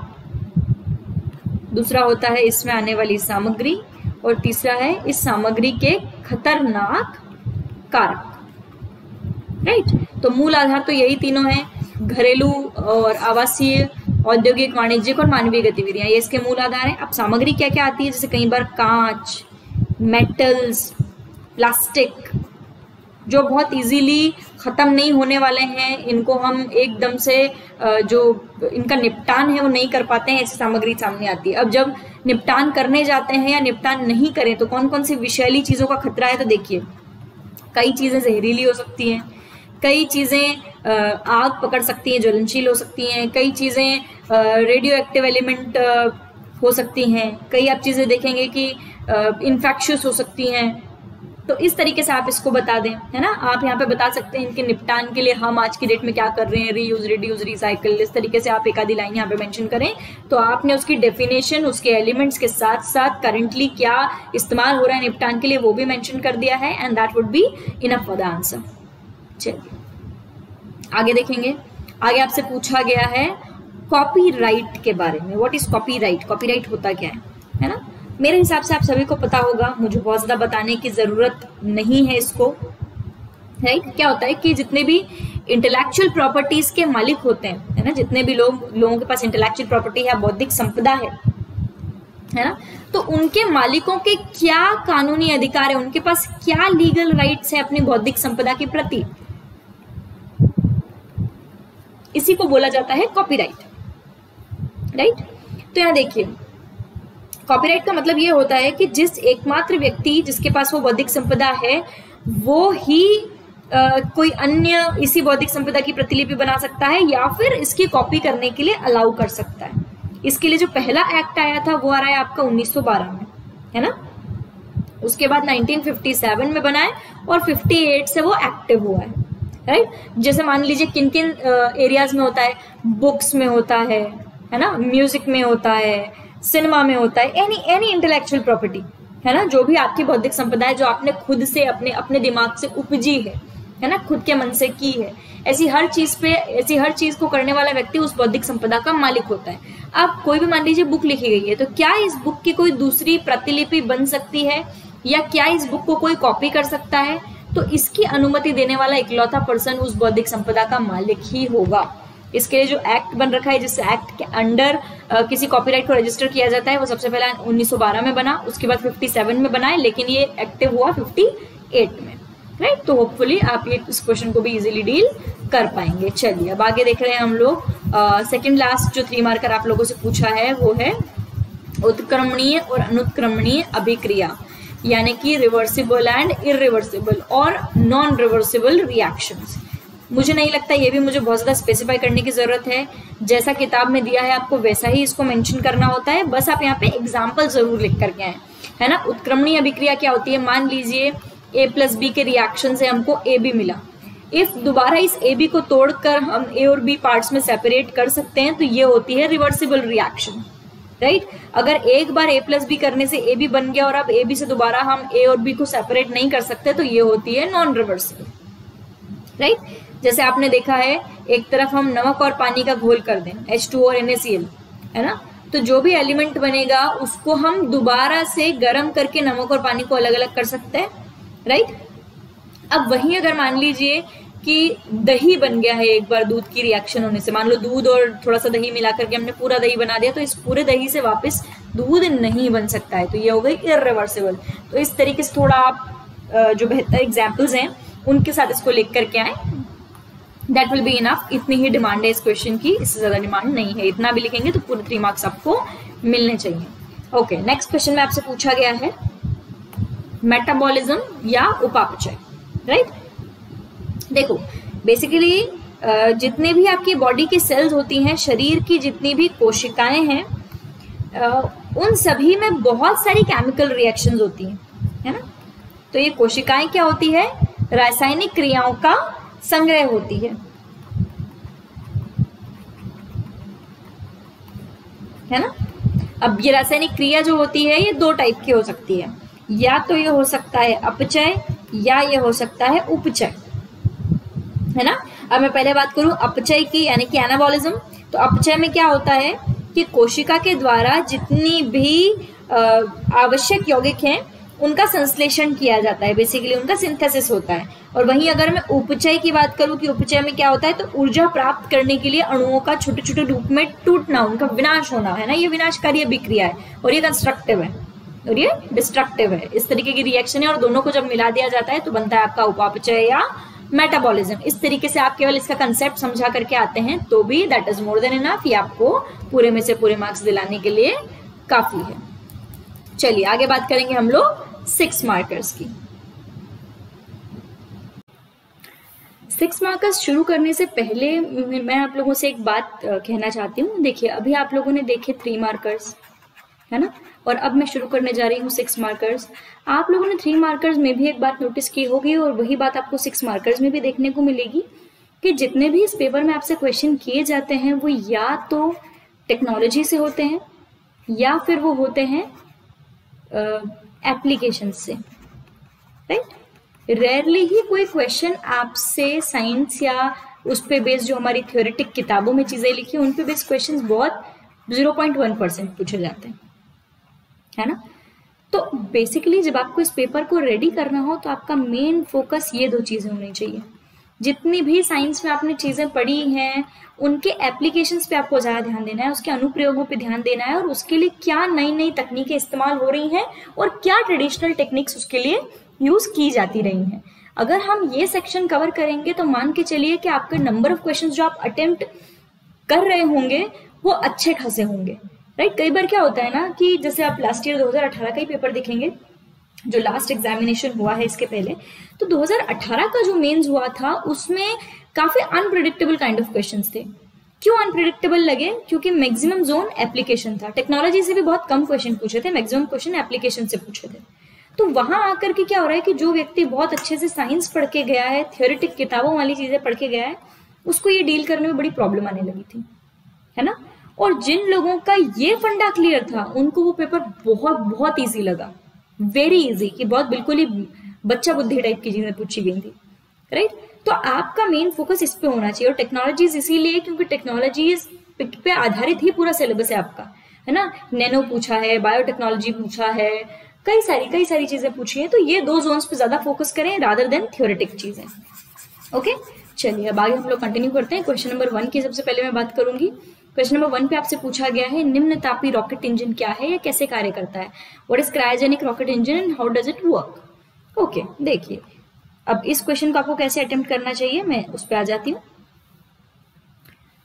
दूसरा होता है इसमें आने वाली सामग्री, और तीसरा है इस सामग्री के खतरनाक कारक, राइट। तो मूल आधार तो यही तीनों हैं, घरेलू और आवासीय, औद्योगिक, वाणिज्यिक और मानवीय गतिविधियां, ये इसके मूल आधार हैं। अब सामग्री क्या क्या आती है, जैसे कई बार कांच, मेटल्स, प्लास्टिक, जो बहुत इजीली खत्म नहीं होने वाले हैं, इनको हम एकदम से जो इनका निपटान है वो नहीं कर पाते हैं, ऐसी सामग्री सामने आती है। अब जब निपटान करने जाते हैं या निपटान नहीं करें तो कौन कौन सी विषैली चीजों का खतरा है। तो देखिए कई चीजें जहरीली हो सकती हैं, कई चीजें आग पकड़ सकती हैं, ज्वलनशील हो सकती हैं, कई चीजें रेडियो एक्टिव एलिमेंट हो सकती हैं, कई आप चीजें देखेंगे कि इन्फेक्शियस हो सकती हैं। तो इस तरीके से आप इसको बता दें, है ना। आप यहाँ पे बता सकते हैं इनके निपटान के लिए हम आज की डेट में क्या कर रहे हैं, रीयूज, रिड्यूस, रिसाइकल, इस तरीके से आप एक आधी लाइन यहाँ पे मेंशन करें तो आपने उसकी डेफिनेशन, उसके एलिमेंट्स के साथ साथ करंटली क्या इस्तेमाल हो रहा है निपटान के लिए वो भी मेंशन कर दिया है, and that would be enough for the answer. चलिए आगे देखेंगे। आगे आपसे पूछा गया है कॉपीराइट के बारे में। व्हाट इज कॉपीराइट, कॉपीराइट होता क्या है ना। मेरे हिसाब से आप सभी को पता होगा, मुझे बहुत ज्यादा बताने की जरूरत नहीं है इसको, राइट। क्या होता है कि जितने भी इंटेलेक्चुअल प्रॉपर्टीज के मालिक होते हैं, है ना, जितने भी लोगों के पास इंटेलेक्चुअल प्रॉपर्टी है, बौद्धिक संपदा है ना, तो उनके मालिकों के क्या कानूनी अधिकार है, उनके पास क्या लीगल राइट्स है अपनी बौद्धिक संपदा के प्रति, इसी को बोला जाता है कॉपीराइट, राइट। तो यहाँ देखिए कॉपीराइट का मतलब ये होता है कि जिस एकमात्र व्यक्ति जिसके पास वो बौद्धिक संपदा है वो ही कोई अन्य इसी बौद्धिक संपदा की प्रतिलिपि बना सकता है या फिर इसकी कॉपी करने के लिए अलाउ कर सकता है। इसके लिए जो पहला एक्ट आया था वो आ रहा है आपका 1912 में, है ना। उसके बाद 1957 में बना है और 58 से वो एक्टिव हुआ है, राइट। जैसे मान लीजिए किन किन एरियाज में होता है, बुक्स में होता है ना, म्यूजिक में होता है, सिनेमा में होता है, एनी इंटेलेक्चुअल प्रॉपर्टी, है ना, जो भी आपकी बौद्धिक संपदा है जो आपने खुद से अपने दिमाग से उपजी है ना, खुद के मन से की है, ऐसी हर चीज को करने वाला व्यक्ति उस बौद्धिक संपदा का मालिक होता है। अब कोई भी मान लीजिए बुक लिखी गई है तो क्या इस बुक की कोई दूसरी प्रतिलिपि बन सकती है या क्या इस बुक को कोई कॉपी कर सकता है, तो इसकी अनुमति देने वाला इकलौता पर्सन उस बौद्धिक संपदा का मालिक ही होगा। इसके लिए जो एक्ट बन रखा है, जिस एक्ट के अंडर किसी कॉपीराइट को रजिस्टर किया जाता है, वो सबसे पहले 1912 में बना, उसके बाद 57 में बना है, लेकिन ये एक्टिव हुआ 58 में, राइट। तो होपफुल्ली आप ये इस क्वेश्चन को भी इजीली डील कर पाएंगे। चलिए अब आगे देख रहे हैं हम लोग। सेकंड लास्ट जो 3 मार्कर आप लोगों से पूछा है वो है उत्क्रमणीय और अनुत्क्रमणीय अभिक्रिया, यानी कि रिवर्सिबल एंड इरिवर्सिबल और नॉन रिवर्सिबल रिएक्शंस। मुझे नहीं लगता ये भी मुझे बहुत ज्यादा स्पेसिफाई करने की जरूरत है, जैसा किताब में दिया है आपको वैसा ही इसको मेंशन करना होता है, बस आप यहाँ पे एग्जाम्पल जरूर लिख करके आए, है ना। उत्क्रमणीय अभिक्रिया क्या होती है, मान लीजिए A+B के रिएक्शन से हमको AB मिला, इफ दोबारा इस AB को तोड़कर हम A और B पार्ट्स में सेपरेट कर सकते हैं तो ये होती है रिवर्सिबल रिएक्शन, राइट। अगर एक बार A+B करने से AB बन गया और अब AB से दोबारा हम A और B को सेपरेट नहीं कर सकते तो ये होती है नॉन रिवर्सिबल, राइट। जैसे आपने देखा है एक तरफ हम नमक और पानी का घोल कर दें H2O और NaCl, है ना, तो जो भी एलिमेंट बनेगा उसको हम दोबारा से गर्म करके नमक और पानी को अलग अलग कर सकते हैं, राइट। अब वहीं अगर मान लीजिए कि दही बन गया है एक बार दूध की रिएक्शन होने से, मान लो दूध और थोड़ा सा दही मिला करके हमने पूरा दही बना दिया, तो इस पूरे दही से वापस दूध नहीं बन सकता है, तो ये हो गई इरिवर्सिबल। तो इस तरीके से थोड़ा आप जो बेहतर एग्जाम्पल्स हैं उनके साथ इसको लिख करके आए, दैट विल बी इनफ। इतनी ही डिमांड है इस क्वेश्चन की, इससे ज्यादा डिमांड नहीं है, इतना भी लिखेंगे तो पूरे 3 मार्क्स आपको मिलने चाहिए। ओके, नेक्स्ट क्वेश्चन में आपसे पूछा गया है मेटाबॉलिज्म या उपापचय, राइट। देखो बेसिकली जितने भी आपकी बॉडी की सेल्स होती हैं, शरीर की जितनी भी कोशिकाएं हैं, उन सभी में बहुत सारी केमिकल रिएक्शंस होती हैं, है ना। तो ये कोशिकाएं क्या होती है, रासायनिक क्रियाओं का संग्रह होती है ना। अब ये रासायनिक क्रिया जो होती है ये 2 टाइप की हो सकती है, या तो ये हो सकता है अपचय या ये हो सकता है उपचय, है ना। अब मैं पहले बात करूं अपचय की, यानी कि एनाबॉलिज्म। तो अपचय में क्या होता है कि कोशिका के द्वारा जितनी भी आवश्यक यौगिक हैं उनका संश्लेषण किया जाता है, बेसिकली उनका सिंथेसिस होता है। और वहीं अगर मैं उपचय की बात करूं कि उपचय में क्या होता है, तो ऊर्जा प्राप्त करने के लिए अणुओं का छोटे छोटे रूप में टूटना, उनका विनाश होना, है ना। ये विनाशकारी अभिक्रिया है और ये कंस्ट्रक्टिव है और ये डिस्ट्रक्टिव है, इस तरीके की रिएक्शन है, और दोनों को जब मिला दिया जाता है तो बनता है आपका उपापचय या मेटाबॉलिज्म। इस तरीके से आप केवल इसका कंसेप्ट समझा करके आते हैं तो भी that is more than enough, ये आपको पूरे में से पूरे मार्क्स दिलाने के लिए काफी है। चलिए आगे बात करेंगे हम लोग 6 मार्कर्स की। 6 मार्कर्स शुरू करने से पहले मैं आप लोगों से एक बात कहना चाहती हूँ। देखिए अभी आप लोगों ने देखे 3 मार्कर्स, है ना, और अब मैं शुरू करने जा रही हूँ 6 मार्कर्स। आप लोगों ने 3 मार्कर्स में भी एक बात नोटिस की होगी और वही बात आपको 6 मार्कर्स में भी देखने को मिलेगी कि जितने भी इस पेपर में आपसे क्वेश्चन किए जाते हैं वो या तो टेक्नोलॉजी से होते हैं या फिर वो होते हैं एप्लीकेशन से, राइट। रेयरली ही कोई क्वेश्चन आपसे साइंस या उस पे बेस्ड जो हमारी थ्योरेटिक किताबों में चीजें लिखी उन पे बेस्ड क्वेश्चंस बहुत 0.1% पूछे जाते हैं, है ना। तो बेसिकली जब आपको इस पेपर को रेडी करना हो तो आपका मेन फोकस ये 2 चीजें होनी चाहिए। जितनी भी साइंस में आपने चीजें पढ़ी हैं उनके एप्लीकेशंस पे आपको ज्यादा ध्यान देना है, उसके अनुप्रयोगों पे ध्यान देना है और उसके लिए क्या नई नई तकनीकें इस्तेमाल हो रही हैं और क्या ट्रेडिशनल टेक्निक्स उसके लिए यूज की जाती रही हैं। अगर हम ये सेक्शन कवर करेंगे तो मान के चलिए कि आपके नंबर ऑफ क्वेश्चंस जो आप अटेम्प्ट कर रहे होंगे वो अच्छे खासे होंगे, राइट। कई बार क्या होता है ना कि जैसे आप लास्ट ईयर 2018 का ही पेपर देखेंगे, जो लास्ट एग्जामिनेशन हुआ है इसके पहले, तो 2018 का जो मेंस हुआ था उसमें काफी अनप्रिडिक्टेबल काइंड ऑफ क्वेश्चंस थे। क्यों अनप्रिडिक्टेबल लगे? क्योंकि मैक्सिमम जोन एप्लीकेशन था। टेक्नोलॉजी से भी बहुत कम क्वेश्चन पूछे थे, मैक्सिमम क्वेश्चन एप्लीकेशन से पूछे थे। तो वहां आकर के क्या हो रहा है कि जो व्यक्ति बहुत अच्छे से साइंस पढ़ के गया है, थियोरेटिक किताबों वाली चीजें पढ़ के गया है, उसको ये डील करने में बड़ी प्रॉब्लम आने लगी थी, है ना। और जिन लोगों का ये फंडा क्लियर था उनको वो पेपर बहुत बहुत ईजी लगा, वेरी इजी, कि बहुत बिल्कुल ही बच्चा बुद्धि टाइप की चीजें पूछी गई थी, राइट। तो आपका मेन फोकस इस पे होना चाहिए। और टेक्नोलॉजीज इसीलिए क्योंकि टेक्नोलॉजीज पे आधारित ही पूरा सिलेबस है आपका, है ना। नैनो पूछा है, बायोटेक्नोलॉजी पूछा है, कई सारी चीजें पूछी है। तो ये दो जोन्स पे ज्यादा फोकस करें रादर देन थ्योरेटिक चीजें। ओके, चलिए अब आगे हम लोग कंटिन्यू करते हैं। क्वेश्चन नंबर 1 की सबसे पहले मैं बात करूंगी। क्वेश्चन नंबर 1 पे आपसे पूछा गया है निम्न तापी रॉकेट इंजन क्या है या कैसे कार्य करता है। What is cryogenic rocket engine and how does it work. Okay, देखिए अब इस क्वेश्चन को आपको कैसे अटेम्प्ट करना चाहिए, मैं उस पर आ जाती हूँ।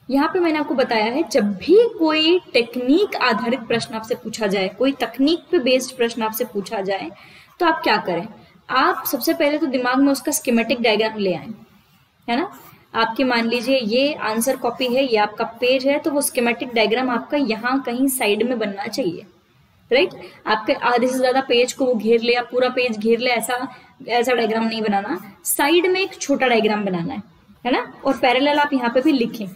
यहाँ पे मैंने आपको बताया है जब भी कोई टेक्निक आधारित प्रश्न आपसे पूछा जाए, कोई तकनीक पे बेस्ड प्रश्न आपसे पूछा जाए, तो आप क्या करें। आप सबसे पहले तो दिमाग में उसका स्कीमेटिक डायग्राम ले आए, है ना। आपके मान लीजिए ये आंसर कॉपी है, ये आपका पेज है, तो वो स्कीमेटिक डायग्राम आपका यहाँ कहीं साइड में बनना चाहिए, राइट। आपके आधे से ज्यादा पेज को वो घेर ले या पूरा पेज घेर ले, ऐसा डायग्राम नहीं बनाना। साइड में एक छोटा डायग्राम बनाना है ना। और पैरेलल आप यहाँ पे भी लिखें,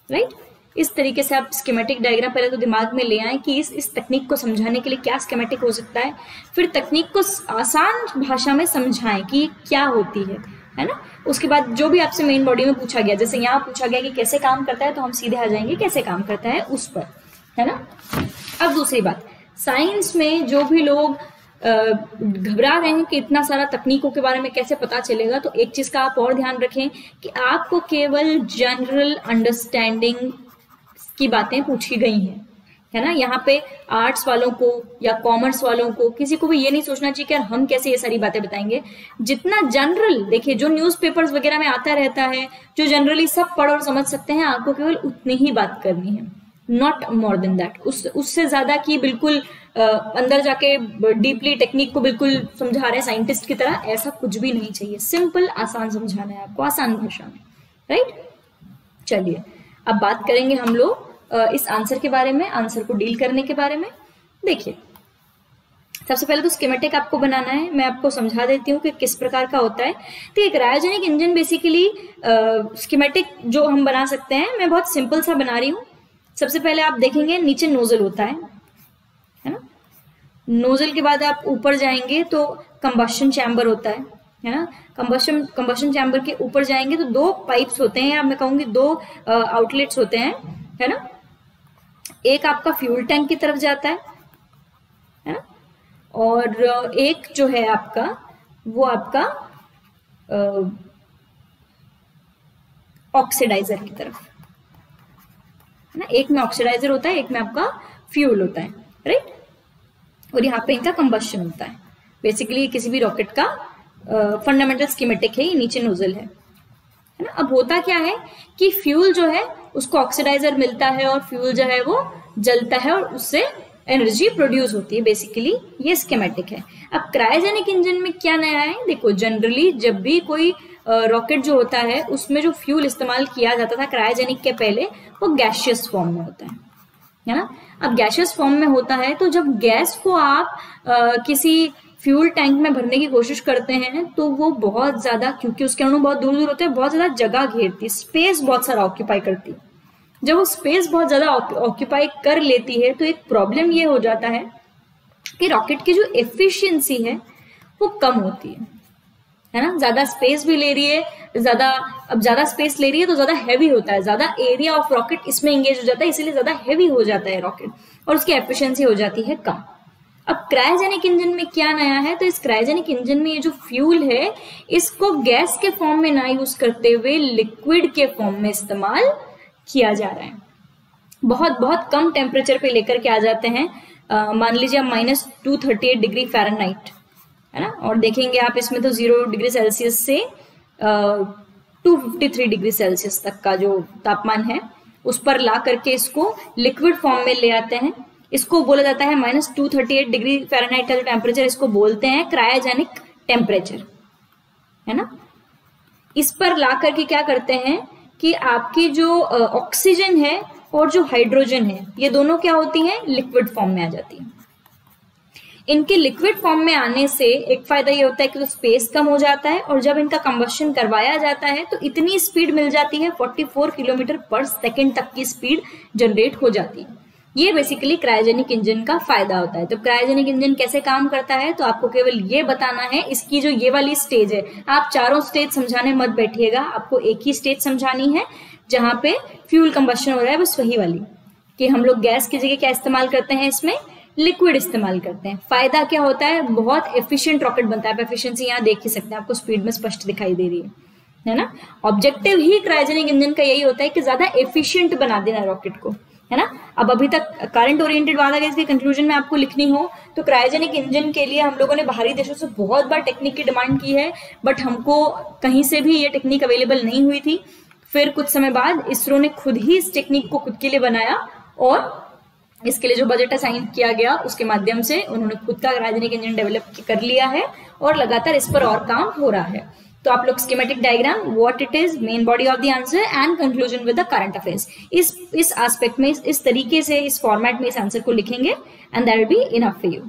राइट। इस तरीके से आप स्कीमेटिक डायग्राम पहले तो दिमाग में ले आए कि इस तकनीक को समझाने के लिए क्या स्कीमेटिक हो सकता है। फिर तकनीक को आसान भाषा में समझाएं कि क्या होती है ना। उसके बाद जो भी आपसे मेन बॉडी में पूछा गया, जैसे यहाँ पूछा गया कि कैसे काम करता है, तो हम सीधे आ जाएंगे कैसे काम करता है उस पर, है ना। अब दूसरी बात, साइंस में जो भी लोग घबरा रहे हैं कि इतना सारा तकनीकों के बारे में कैसे पता चलेगा, तो एक चीज का आप और ध्यान रखें कि आपको केवल जनरल अंडरस्टैंडिंग की बातें पूछी गई हैं, है ना। यहाँ पे आर्ट्स वालों को या कॉमर्स वालों को किसी को भी ये नहीं सोचना चाहिए कि यार हम कैसे ये सारी बातें बताएंगे। जितना जनरल, देखिए जो न्यूज़पेपर्स वगैरह में आता रहता है, जो जनरली सब पढ़ और समझ सकते हैं, आपको केवल उतनी ही बात करनी है, नॉट मोर देन दैट। उससे ज्यादा की बिल्कुल अंदर जाके डीपली टेक्निक को बिल्कुल समझा रहे हैं साइंटिस्ट की तरह, ऐसा कुछ भी नहीं चाहिए। सिंपल आसान समझाना है आपको, आसान भाषा में, राइट। चलिए अब बात करेंगे हम लोग इस आंसर के बारे में, आंसर को डील करने के बारे में। देखिए सबसे पहले तो स्कीमेटिक आपको बनाना है। मैं आपको समझा देती हूँ कि किस प्रकार का होता है। तो एक क्रायोजेनिक इंजन बेसिकली स्कीमेटिक जो हम बना सकते हैं, मैं बहुत सिंपल सा बना रही हूँ। सबसे पहले आप देखेंगे नीचे नोजल होता है ना। नोजल के बाद आप ऊपर जाएंगे तो कंबस्शन चैम्बर होता है ना। कंबस्शन चैम्बर के ऊपर जाएंगे तो दो पाइप्स होते हैं, या मैं कहूंगी दो आउटलेट्स होते हैं, है ना। एक आपका फ्यूल टैंक की तरफ जाता है ना, और एक जो है आपका वो आपका ऑक्सीडाइजर की तरफ, है ना। एक में ऑक्सीडाइजर होता है, एक में आपका फ्यूल होता है, राइट। और यहाँ पे इनका कंबस्शन होता है। बेसिकली किसी भी रॉकेट का फंडामेंटल स्कीमेटिक है, ये नीचे नोजल है ना। अब होता क्या है कि फ्यूल जो है उसको ऑक्सीडाइजर मिलता है और फ्यूल जो है वो जलता है और उससे एनर्जी प्रोड्यूस होती है। बेसिकली ये स्कीमेटिक है। अब क्रायोजेनिक इंजन में क्या नया है, देखो जनरली जब भी कोई रॉकेट जो होता है उसमें जो फ्यूल इस्तेमाल किया जाता था क्रायोजेनिक के पहले, वो गैसियस फॉर्म में होता है ना। अब गैसियस फॉर्म में होता है तो जब गैस को आप किसी फ्यूल टैंक में भरने की कोशिश करते हैं तो वो बहुत ज्यादा, क्योंकि उसके अणु बहुत दूर दूर होते हैं, बहुत ज्यादा जगह घेरती है, स्पेस बहुत सारा ऑक्यूपाई करती है। जब वो स्पेस बहुत ज्यादा ऑक्यूपाई कर लेती है तो एक प्रॉब्लम ये हो जाता है कि रॉकेट की जो एफिशिएंसी है वो कम होती है ना। ज्यादा स्पेस भी ले रही है, अब ज्यादा स्पेस ले रही है तो ज्यादा हैवी होता है, ज्यादा एरिया ऑफ रॉकेट इसमें एंगेज हो जाता है, इसीलिए ज्यादा हैवी हो जाता है रॉकेट और उसकी एफिशिएंसी हो जाती है कम। अब क्रायोजेनिक इंजन में क्या नया है, तो इस क्रायोजेनिक इंजन में ये जो फ्यूल है इसको गैस के फॉर्म में ना यूज करते हुए लिक्विड के फॉर्म में इस्तेमाल किया जा रहा है। बहुत बहुत कम टेम्परेचर पे लेकर के आ जाते हैं। मान लीजिए आप -238 डिग्री फ़ारेनहाइट, है ना। और देखेंगे आप इसमें तो 0 डिग्री सेल्सियस से 253 डिग्री सेल्सियस तक का जो तापमान है उस पर ला करके इसको लिक्विड फॉर्म में ले आते हैं। इसको बोला जाता है -238 डिग्री फ़ारेनहाइट का जो टेम्परेचर, इसको बोलते हैं क्रायोजेनिक टेम्परेचर, है ना। इस पर ला करके क्या करते हैं कि आपकी जो ऑक्सीजन है और जो हाइड्रोजन है, ये दोनों क्या होती हैं, लिक्विड फॉर्म में आ जाती हैं। इनके लिक्विड फॉर्म में आने से एक फायदा ये होता है कि तो स्पेस कम हो जाता है, और जब इनका कंबशन करवाया जाता है तो इतनी स्पीड मिल जाती है, 44 किलोमीटर पर सेकेंड तक की स्पीड जनरेट हो जाती है। ये बेसिकली क्रायोजेनिक इंजन का फायदा होता है। तो क्रायोजेनिक इंजन कैसे काम करता है, तो आपको केवल ये बताना है। इसकी जो ये वाली स्टेज है, आप चारों स्टेज समझाने मत बैठिएगा, आपको एक ही स्टेज समझानी है जहां पे फ्यूल कंबशन हो रहा है, बस वही वाली, कि हम लोग गैस की जगह क्या इस्तेमाल करते हैं, इसमें लिक्विड इस्तेमाल करते हैं। फायदा क्या होता है, बहुत एफिशिएंट रॉकेट बनता है। एफिशिएंसी यहाँ देख ही सकते हैं, आपको स्पीड में स्पष्ट दिखाई दे रही है ना। ऑब्जेक्टिव ही क्रायोजेनिक इंजन का यही होता है कि ज्यादा एफिशिएंट बना देना रॉकेट को, है ना। अब अभी तक करंट ओरिएंटेड बात अगर इसके कंक्लूजन में आपको लिखनी हो तो क्रायोजेनिक इंजन के लिए हम लोगों ने बाहरी देशों से बहुत बार टेक्निक की डिमांड की है, बट हमको कहीं से भी ये टेक्निक अवेलेबल नहीं हुई थी। फिर कुछ समय बाद इसरो ने खुद ही इस टेक्निक को खुद के लिए बनाया, और इसके लिए जो बजट असाइन किया गया उसके माध्यम से उन्होंने खुद का क्रायोजेनिक इंजन डेवलप कर लिया है, और लगातार इस पर और काम हो रहा है। तो आप लोग schematic diagram, what it is, main body of the answer and conclusion with the current affairs, इस एस्पेक्ट में, इस तरीके से, इस फॉर्मेट में इस आंसर को लिखेंगे and that will be enough for you.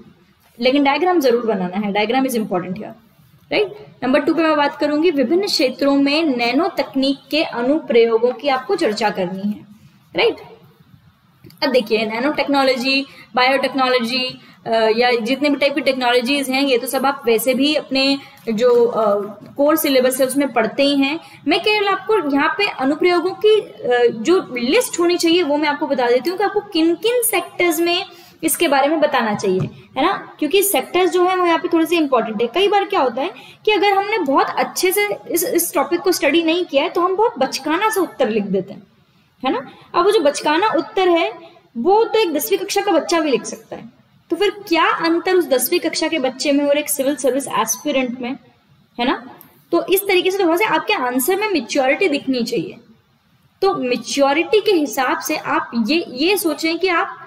लेकिन डायग्राम जरूर बनाना है, diagram is important here, right. Number 2 पे मैं बात करूंगी, विभिन्न क्षेत्रों में नैनो तकनीक के अनुप्रयोगों की आपको चर्चा करनी है, राइट। अब देखिए, नैनो टेक्नोलॉजी, बायोटेक्नोलॉजी या जितने भी टाइप की टेक्नोलॉजीज हैं, ये तो सब आप वैसे भी अपने जो कोर सिलेबस है उसमें पढ़ते ही हैं। मैं केवल आपको यहाँ पे अनुप्रयोगों की जो लिस्ट होनी चाहिए वो मैं आपको बता देती हूँ कि आपको किन किन सेक्टर्स में इसके बारे में बताना चाहिए, है ना। क्योंकि सेक्टर्स जो है वो यहाँ पे थोड़े से इंपॉर्टेंट है। कई बार क्या होता है कि अगर हमने बहुत अच्छे से इस टॉपिक को स्टडी नहीं किया है तो हम बहुत बचकाना से उत्तर लिख देते हैं, है ना। अब वो जो बचकाना उत्तर है वो तो एक 10वीं कक्षा का बच्चा भी लिख सकता है। तो फिर क्या अंतर उस 10वीं कक्षा के बच्चे में और एक सिविल सर्विस एस्पिरेंट में, है ना। तो इस तरीके से थोड़ा सा आपके आंसर में मैच्योरिटी दिखनी चाहिए। तो मैच्योरिटी के हिसाब से आप ये सोचें कि आप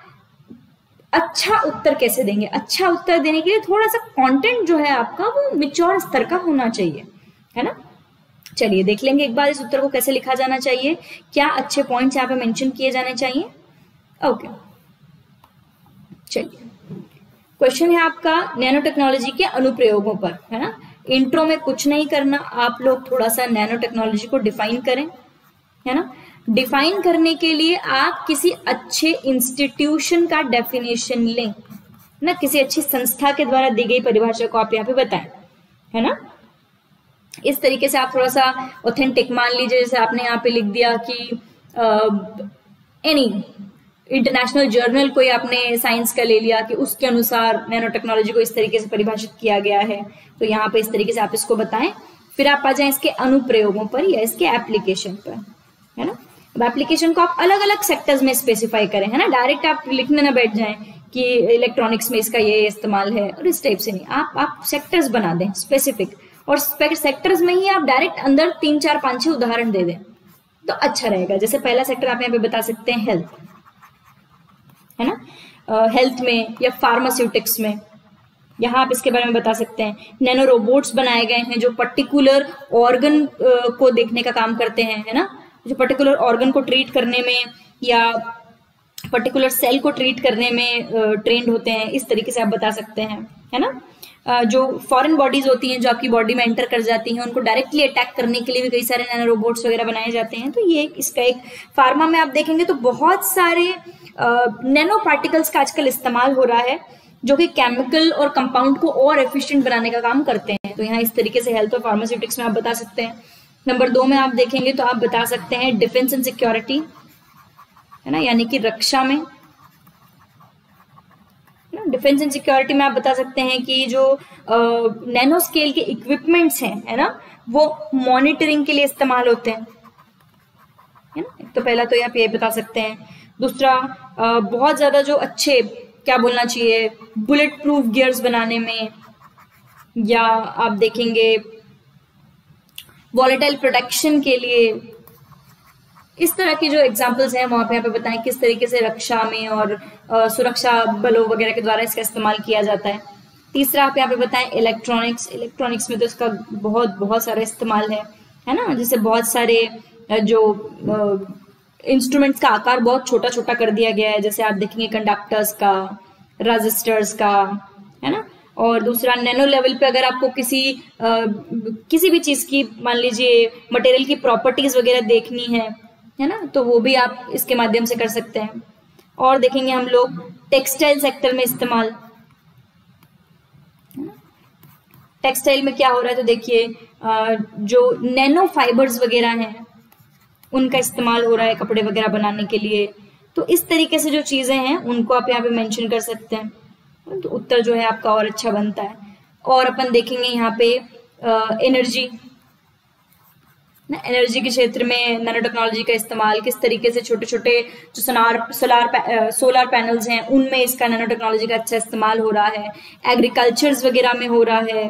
अच्छा उत्तर कैसे देंगे। अच्छा उत्तर देने के लिए थोड़ा सा कंटेंट जो है आपका वो मैच्योर स्तर का होना चाहिए, है ना। चलिए देख लेंगे एक बार इस उत्तर को कैसे लिखा जाना चाहिए, क्या अच्छे पॉइंट्स यहाँ पे मेंशन किए जाने चाहिए। ओके, चलिए क्वेश्चन है आपका नैनो टेक्नोलॉजी के अनुप्रयोगों पर, है ना। इंट्रो में कुछ नहीं करना, आप लोग थोड़ा सा नैनो टेक्नोलॉजी को डिफाइन करें, है ना। डिफाइन करने के लिए आप किसी अच्छे इंस्टीट्यूशन का डेफिनेशन लें ना, किसी अच्छी संस्था के द्वारा दी गई परिभाषा को आप यहाँ पे बताएं, है ना। इस तरीके से आप थोड़ा सा ऑथेंटिक मान लीजिए, जैसे आपने यहाँ पे लिख दिया कि एनी इंटरनेशनल जर्नल कोई आपने साइंस का ले लिया कि उसके अनुसार नैनो टेक्नोलॉजी को इस तरीके से परिभाषित किया गया है, तो यहाँ पे इस तरीके से आप इसको बताएं। फिर आप आ जाएं इसके अनुप्रयोगों पर या इसके एप्लीकेशन पर, है ना। अब एप्लीकेशन को आप अलग अलग सेक्टर्स में स्पेसिफाई करें, है ना। डायरेक्ट आप लिखने ना बैठ जाएं कि इलेक्ट्रॉनिक्स में इसका ये इस्तेमाल है, और इस टाइप से नहीं, आप सेक्टर्स बना दें स्पेसिफिक, और सेक्टर्स में ही आप डायरेक्ट अंदर 3, 4, 5, 6 उदाहरण दे दें तो अच्छा रहेगा। जैसे पहला सेक्टर आप यहाँ पे बता सकते हैं हेल्थ, है ना। हेल्थ में या फार्मास्यूटिक्स में, यहाँ आप इसके बारे में बता सकते हैं। नैनो रोबोट्स बनाए गए हैं जो पर्टिकुलर ऑर्गन को देखने का काम करते हैं, है ना। जो पर्टिकुलर ऑर्गन को ट्रीट करने में या पर्टिकुलर सेल को ट्रीट करने में ट्रेंड होते हैं, इस तरीके से आप बता सकते हैं, है ना। जो फॉरेन बॉडीज होती हैं जो आपकी बॉडी में एंटर कर जाती हैं, उनको डायरेक्टली अटैक करने के लिए भी कई सारे नैनो रोबोट्स वगैरह बनाए जाते हैं। तो ये इसका एक फार्मा में आप देखेंगे तो बहुत सारे नैनो पार्टिकल्स का आजकल इस्तेमाल हो रहा है जो कि केमिकल और कंपाउंड को और एफिशिएंट बनाने का काम करते हैं। तो यहाँ इस तरीके से हेल्थ और फार्मास्यूटिक्स में आप बता सकते हैं। नंबर 2 में आप देखेंगे तो आप बता सकते हैं डिफेंस एंड सिक्योरिटी, है ना, यानी कि रक्षा में। डिफेंस एंड सिक्योरिटी में आप बता सकते हैं कि जो नैनो स्केल के इक्विपमेंट्स हैं, है ना, वो मॉनिटरिंग के लिए इस्तेमाल होते हैं, है ना। तो पहला तो आप ये बता सकते हैं। दूसरा, बहुत ज्यादा जो अच्छे क्या बोलना चाहिए, बुलेट प्रूफ गियर्स बनाने में, या आप देखेंगे वॉलेटाइल प्रोटेक्शन के लिए, इस तरह की जो एग्जाम्पल्स हैं वहां पे यहाँ पे बताएं किस तरीके से रक्षा में और सुरक्षा बलों वगैरह के द्वारा इसका इस्तेमाल किया जाता है। तीसरा आप यहाँ पे बताएं इलेक्ट्रॉनिक्स में तो इसका बहुत बहुत सारा इस्तेमाल है ना, जैसे बहुत सारे जो इंस्ट्रूमेंट्स का आकार बहुत छोटा छोटा कर दिया गया है, जैसे आप देखेंगे कंडक्टर्स का, रजिस्टर्स का, है ना। और दूसरा नैनो लेवल पे अगर आपको किसी भी चीज की मान लीजिए मटेरियल की प्रॉपर्टीज वगैरह देखनी है ना, तो वो भी आप इसके माध्यम से कर सकते हैं। और देखेंगे हम लोग टेक्सटाइल सेक्टर में इस्तेमाल, टेक्सटाइल में क्या हो रहा है, तो देखिए जो नैनो फाइबर्स वगैरह हैं उनका इस्तेमाल हो रहा है कपड़े वगैरह बनाने के लिए। तो इस तरीके से जो चीजें हैं उनको आप यहाँ पे मेंशन कर सकते हैं, तो उत्तर जो है आपका और अच्छा बनता है। और अपन देखेंगे यहाँ पे एनर्जी के क्षेत्र में नैनो टेक्नोलॉजी का इस्तेमाल किस तरीके से, छोटे छोटे जो सोलार पैनल्स हैं उनमें इसका नैनो टेक्नोलॉजी का अच्छा इस्तेमाल हो रहा है, एग्रीकल्चर्स वगैरह में हो रहा है,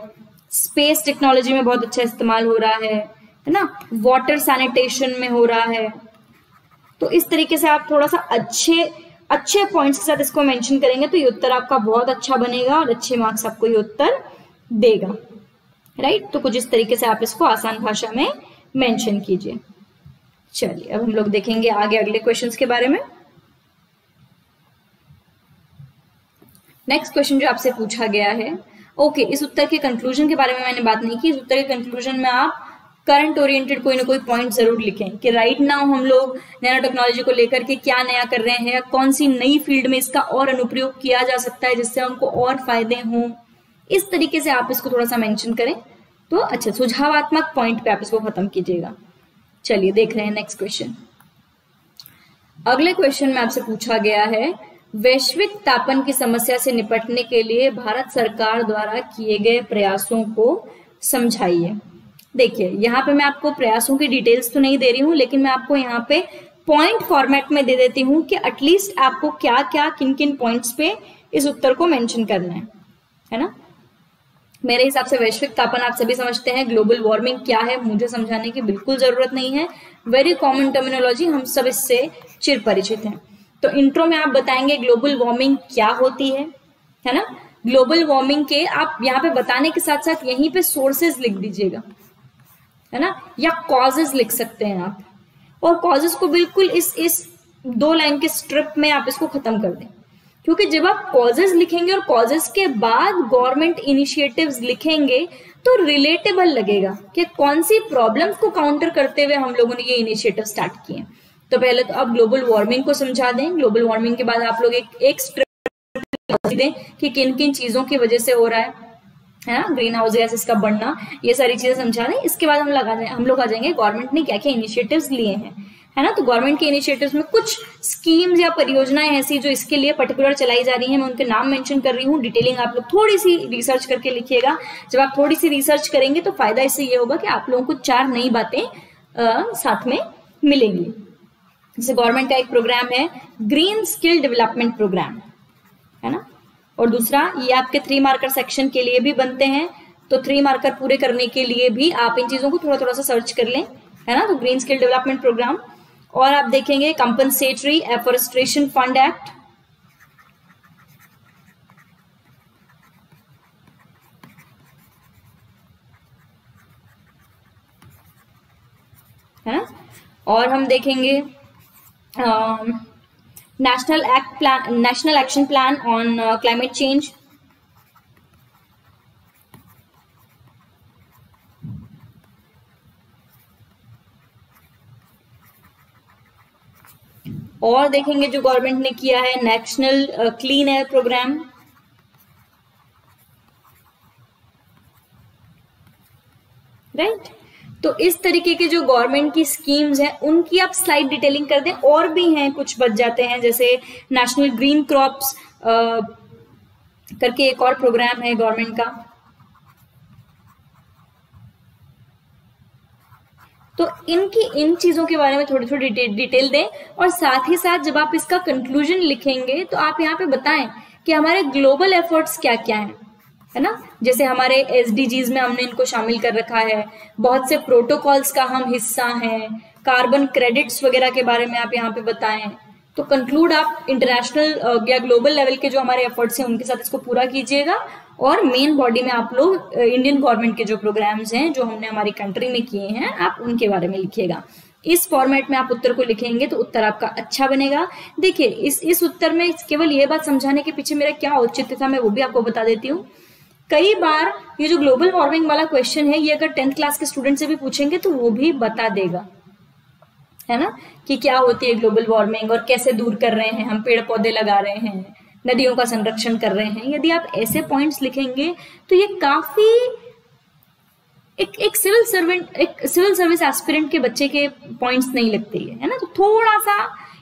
स्पेस टेक्नोलॉजी में बहुत अच्छा इस्तेमाल हो रहा है ना, वाटर सैनिटेशन में हो रहा है। तो इस तरीके से आप थोड़ा सा अच्छे पॉइंट्स के साथ इसको मेंशन करेंगे तो ये उत्तर आपका बहुत अच्छा बनेगा और अच्छे मार्क्स आपको ये उत्तर देगा, राइट। तो कुछ इस तरीके से आप इसको आसान भाषा में मेंशन कीजिए। चलिए अब हम लोग देखेंगे आगे अगले क्वेश्चंस के बारे में। नेक्स्ट क्वेश्चन जो आपसे पूछा गया है, ओके, इस उत्तर के कंक्लूजन के बारे में मैंने बात नहीं की। इस उत्तर के कंक्लूजन में आप करंट ओरिएंटेड कोई ना कोई पॉइंट जरूर लिखें कि राइट नाउ हम लोग नैनो टेक्नोलॉजी को लेकर के क्या नया कर रहे हैं, कौन सी नई फील्ड में इसका और अनुप्रयोग किया जा सकता है जिससे हमको और फायदे हों। इस तरीके से आप इसको थोड़ा सा मेंशन करें तो अच्छा सुझावात्मक पॉइंट पे आप इसको खत्म कीजिएगा। चलिए देख रहे हैं नेक्स्ट क्वेश्चन। अगले क्वेश्चन में आपसे पूछा गया है, वैश्विक तापन की समस्या से निपटने के लिए भारत सरकार द्वारा किए गए प्रयासों को समझाइए। देखिए यहाँ पे मैं आपको प्रयासों की डिटेल्स तो नहीं दे रही हूँ, लेकिन मैं आपको यहाँ पे पॉइंट फॉर्मेट में दे देती हूँ कि एटलीस्ट आपको क्या क्या किन किन पॉइंट्स पे इस उत्तर को मेंशन करना है ना। मेरे हिसाब से वैश्विक तापन आप सभी समझते हैं, ग्लोबल वार्मिंग क्या है मुझे समझाने की बिल्कुल जरूरत नहीं है, वेरी कॉमन टर्मिनोलॉजी, हम सब इससे चिर परिचित हैं। तो इंट्रो में आप बताएंगे ग्लोबल वार्मिंग क्या होती है ना। ग्लोबल वार्मिंग के आप यहाँ पे बताने के साथ साथ यहीं पे सोर्सेज लिख दीजिएगा, है ना, या कॉजेज लिख सकते हैं आप। और कॉजेज को बिल्कुल इस 2 लाइन के स्ट्रिप में आप इसको खत्म कर दें, क्योंकि जब आप कॉजेज लिखेंगे और कॉजेज के बाद गवर्नमेंट इनिशिएटिव्स लिखेंगे तो रिलेटेबल लगेगा कि कौन सी प्रॉब्लम्स को काउंटर करते हुए हम लोगों ने ये इनिशिएटिव स्टार्ट किए। तो पहले तो आप ग्लोबल वार्मिंग को समझा दें, ग्लोबल वार्मिंग के बाद आप लोग एक स्ट्रिप दें कि किन किन चीजों की वजह से हो रहा है ना, ग्रीन हाउस गैसेस का बढ़ना, ये सारी चीजें समझा दें। इसके बाद हम लोग आ जाएंगे गवर्नमेंट ने क्या क्या इनिशिएटिव्स लिए हैं, है ना। तो गवर्नमेंट के इनिशिएटिव्स में कुछ स्कीम्स या परियोजनाएं ऐसी जो इसके लिए पर्टिकुलर चलाई जा रही हैं, मैं उनके नाम मेंशन कर रही हूँ। डिटेलिंग आप लोग थोड़ी सी रिसर्च करके लिखिएगा। जब आप थोड़ी सी रिसर्च करेंगे तो फायदा इससे ये होगा कि आप लोगों को 4 नई बातें साथ में मिलेंगी। जैसे गवर्नमेंट का एक प्रोग्राम है ग्रीन स्किल डेवलपमेंट प्रोग्राम, है ना। और दूसरा ये आपके 3 मार्कर सेक्शन के लिए भी बनते हैं, तो 3 मार्कर पूरे करने के लिए भी आप इन चीजों को थोड़ा थोड़ा सा सर्च कर लें, है ना। तो ग्रीन स्किल डेवलपमेंट प्रोग्राम, और आप देखेंगे कंपनसेटरी एफॉरेस्ट्रेशन फंड एक्ट, है ना। और हम देखेंगे national action plan on climate change, और देखेंगे जो गवर्नमेंट ने किया है national clean air programme, right. तो इस तरीके के जो गवर्नमेंट की स्कीम्स हैं उनकी आप स्लाइड डिटेलिंग कर दें। और भी हैं, कुछ बच जाते हैं, जैसे नेशनल ग्रीन क्रॉप्स करके एक और प्रोग्राम है गवर्नमेंट का। तो इन चीजों के बारे में थोड़ी थोड़ी डिटेल दें, और साथ ही साथ जब आप इसका कंक्लूजन लिखेंगे तो आप यहाँ पे बताएं कि हमारे ग्लोबल एफर्ट्स क्या क्या हैं, है ना। जैसे हमारे SDGs में हमने इनको शामिल कर रखा है, बहुत से प्रोटोकॉल्स का हम हिस्सा हैं, कार्बन क्रेडिट्स वगैरह के बारे में आप यहाँ पे बताएं। तो कंक्लूड आप इंटरनेशनल या ग्लोबल लेवल के जो हमारे एफर्ट्स हैं उनके साथ इसको पूरा कीजिएगा, और मेन बॉडी में आप लोग इंडियन गवर्नमेंट के जो प्रोग्राम्स हैं जो हमने हमारी कंट्री में किए हैं आप उनके बारे में लिखिएगा। इस फॉर्मेट में आप उत्तर को लिखेंगे तो उत्तर आपका अच्छा बनेगा। देखिए इस उत्तर में केवल ये बात समझाने के पीछे मेरा क्या औचित्य था मैं वो भी आपको बता देती हूँ। कई बार ये जो ग्लोबल वार्मिंग वाला क्वेश्चन है ये अगर 10th क्लास के स्टूडेंट से भी पूछेंगे तो वो भी बता देगा, है ना, कि क्या होती है ग्लोबल वार्मिंग और कैसे दूर कर रहे हैं हम, पेड़ पौधे लगा रहे हैं, नदियों का संरक्षण कर रहे हैं। यदि आप ऐसे पॉइंट्स लिखेंगे तो ये काफी एक सिविल सर्विस एस्पिरेंट के बच्चे के पॉइंट्स नहीं लगते है ना। तो थोड़ा सा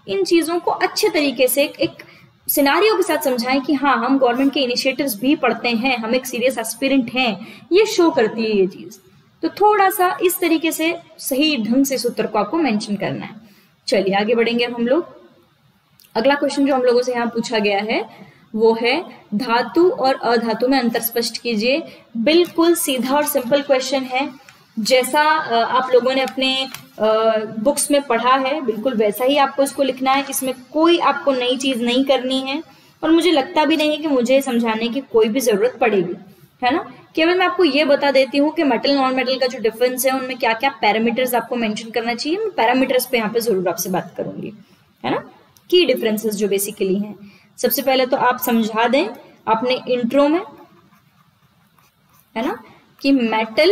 इन चीजों को अच्छे तरीके से एक सिनारियो के साथ समझाएं कि हाँ हम गवर्नमेंट के इनिशिएटिव्स भी पढ़ते हैं, हम एक सीरियस एस्पिरेंट हैं, ये शो करती है ये चीज। तो थोड़ा सा इस तरीके से सही ढंग से इस उत्तर को आपको मेंशन करना है। चलिए आगे बढ़ेंगे हम लोग। अगला क्वेश्चन जो हम लोगों से यहाँ पूछा गया है वो है धातु और अधातु में अंतर स्पष्ट कीजिए। बिल्कुल सीधा और सिंपल क्वेश्चन है, जैसा आप लोगों ने अपने बुक्स में पढ़ा है बिल्कुल वैसा ही आपको इसको लिखना है। इसमें कोई आपको नई चीज नहीं करनी है और मुझे लगता भी नहीं है कि मुझे समझाने की कोई भी जरूरत पड़ेगी, है ना। केवल मैं आपको ये बता देती हूँ कि मेटल नॉन मेटल का जो डिफरेंस है उनमें क्या क्या पैरामीटर्स आपको मेंशन करना चाहिए। मैं पैरामीटर्स पे यहाँ पे जरूर आपसे बात करूंगी, है ना, की डिफरेंसेस जो बेसिकली हैं। सबसे पहले तो आप समझा दें अपने इंट्रो में, है ना, कि मेटल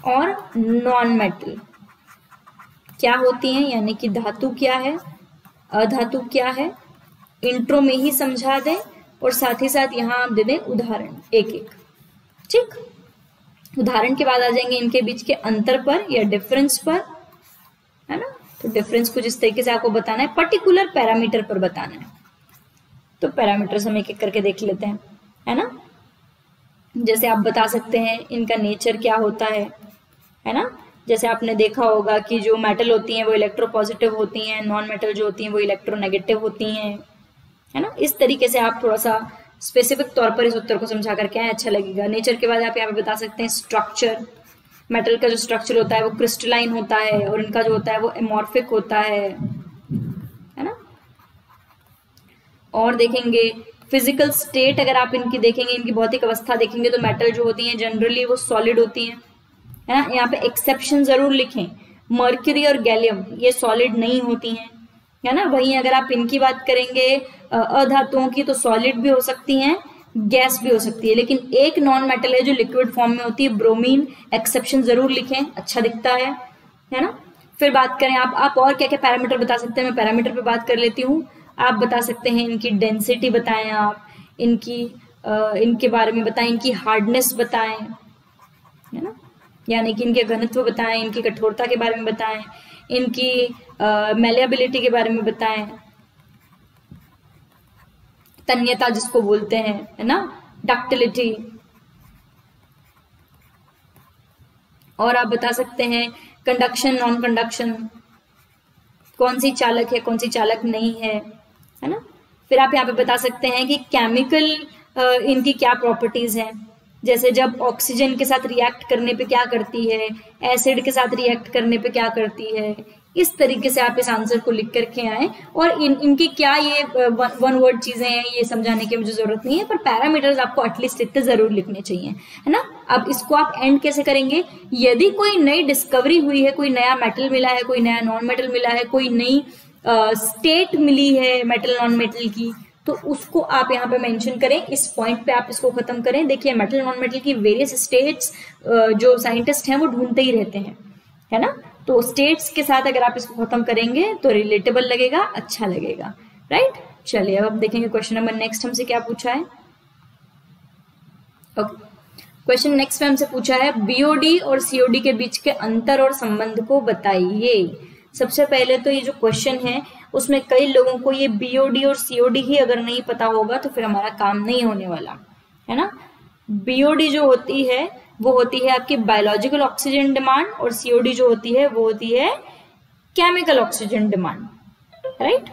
और नॉन मेटल क्या होती हैं, यानी कि धातु क्या है, अधातु क्या है, इंट्रो में ही समझा दें और साथ ही साथ यहाँ आप दे दें उदाहरण एक एक। ठीक, उदाहरण के बाद आ जाएंगे इनके बीच के अंतर पर या डिफरेंस पर, है ना। तो डिफरेंस को जिस तरीके से आपको बताना है पर्टिकुलर पैरामीटर पर बताना है। तो पैरामीटर्स हम एक एक करके देख लेते हैं, है ना। जैसे आप बता सकते हैं इनका नेचर क्या होता है ना। जैसे आपने देखा होगा कि जो मेटल होती हैं वो इलेक्ट्रोपॉजिटिव होती हैं, नॉन मेटल जो होती हैं वो इलेक्ट्रोनेगेटिव होती हैं, है ना। इस तरीके से आप थोड़ा सा स्पेसिफिक तौर पर इस उत्तर को समझा करके आए, अच्छा लगेगा। नेचर के बाद आप यहाँ पे बता सकते हैं स्ट्रक्चर। मेटल का जो स्ट्रक्चर होता है वो क्रिस्टलाइन होता है और इनका जो होता है वो एमॉर्फिक होता है ना। और देखेंगे फिजिकल स्टेट, अगर आप इनकी देखेंगे, इनकी भौतिक अवस्था देखेंगे तो मेटल जो होती हैं जनरली वो सॉलिड होती हैं, है ना। यहाँ पे एक्सेप्शन जरूर लिखें, मर्क्यूरी और गैलियम ये सॉलिड नहीं होती हैं, है ना। वहीं अगर आप इनकी बात करेंगे अधातुओं की तो सॉलिड भी हो सकती हैं, गैस भी हो सकती है, लेकिन एक नॉन मेटल है जो लिक्विड फॉर्म में होती है, ब्रोमीन। एक्सेप्शन जरूर लिखें, अच्छा दिखता है ना। फिर बात करें आप और क्या क्या पैरामीटर बता सकते हैं, मैं पैरामीटर पे बात कर लेती हूँ। आप बता सकते हैं इनकी डेंसिटी बताएं, आप इनके बारे में बताएं, इनकी हार्डनेस बताएं, है ना, यानी कि इनके घनत्व बताएं, इनकी कठोरता के बारे में बताएं, इनकी मैलिएबिलिटी के बारे में बताएं, तन्यता जिसको बोलते हैं, है ना, डक्टिलिटी। और आप बता सकते हैं कंडक्शन, नॉन कंडक्शन, कौन सी चालक है कौन सी चालक नहीं है ना। फिर आप यहाँ पे बता सकते हैं कि केमिकल इनकी क्या प्रॉपर्टीज हैं, जैसे जब ऑक्सीजन के साथ रिएक्ट करने पे क्या करती है, एसिड के साथ रिएक्ट करने पे क्या करती है। इस तरीके से आप इस आंसर को लिख करके आए। और इनकी क्या ये वन वर्ड चीजें हैं ये समझाने की मुझे जरूरत नहीं है, पर पैरामीटर्स आपको एटलीस्ट इतने जरूर लिखने चाहिए, है ना। अब इसको आप एंड कैसे करेंगे, यदि कोई नई डिस्कवरी हुई है, कोई नया मेटल मिला है, कोई नया नॉन मेटल मिला है, कोई नई स्टेट मिली है मेटल नॉन मेटल की, तो उसको आप यहाँ पे मेंशन करें, इस पॉइंट पे आप इसको खत्म करें। देखिए मेटल नॉन मेटल की वेरियस स्टेट्स जो साइंटिस्ट हैं वो ढूंढते ही रहते हैं, है ना। तो स्टेट्स के साथ अगर आप इसको खत्म करेंगे तो रिलेटेबल लगेगा, अच्छा लगेगा, राइट। चलिए अब देखेंगे क्वेश्चन नंबर नेक्स्ट हमसे क्या पूछा है। क्वेश्चन नेक्स्ट में हमसे पूछा है बीओडी और सीओडी के बीच के अंतर और संबंध को बताइए। सबसे पहले तो ये जो क्वेश्चन है उसमें कई लोगों को ये बीओडी और सीओडी ही अगर नहीं पता होगा तो फिर हमारा काम नहीं होने वाला, है ना। बीओडी जो होती है वो होती है आपकी बायोलॉजिकल ऑक्सीजन डिमांड, और सीओडी जो होती है वो होती है केमिकल ऑक्सीजन डिमांड, राइट।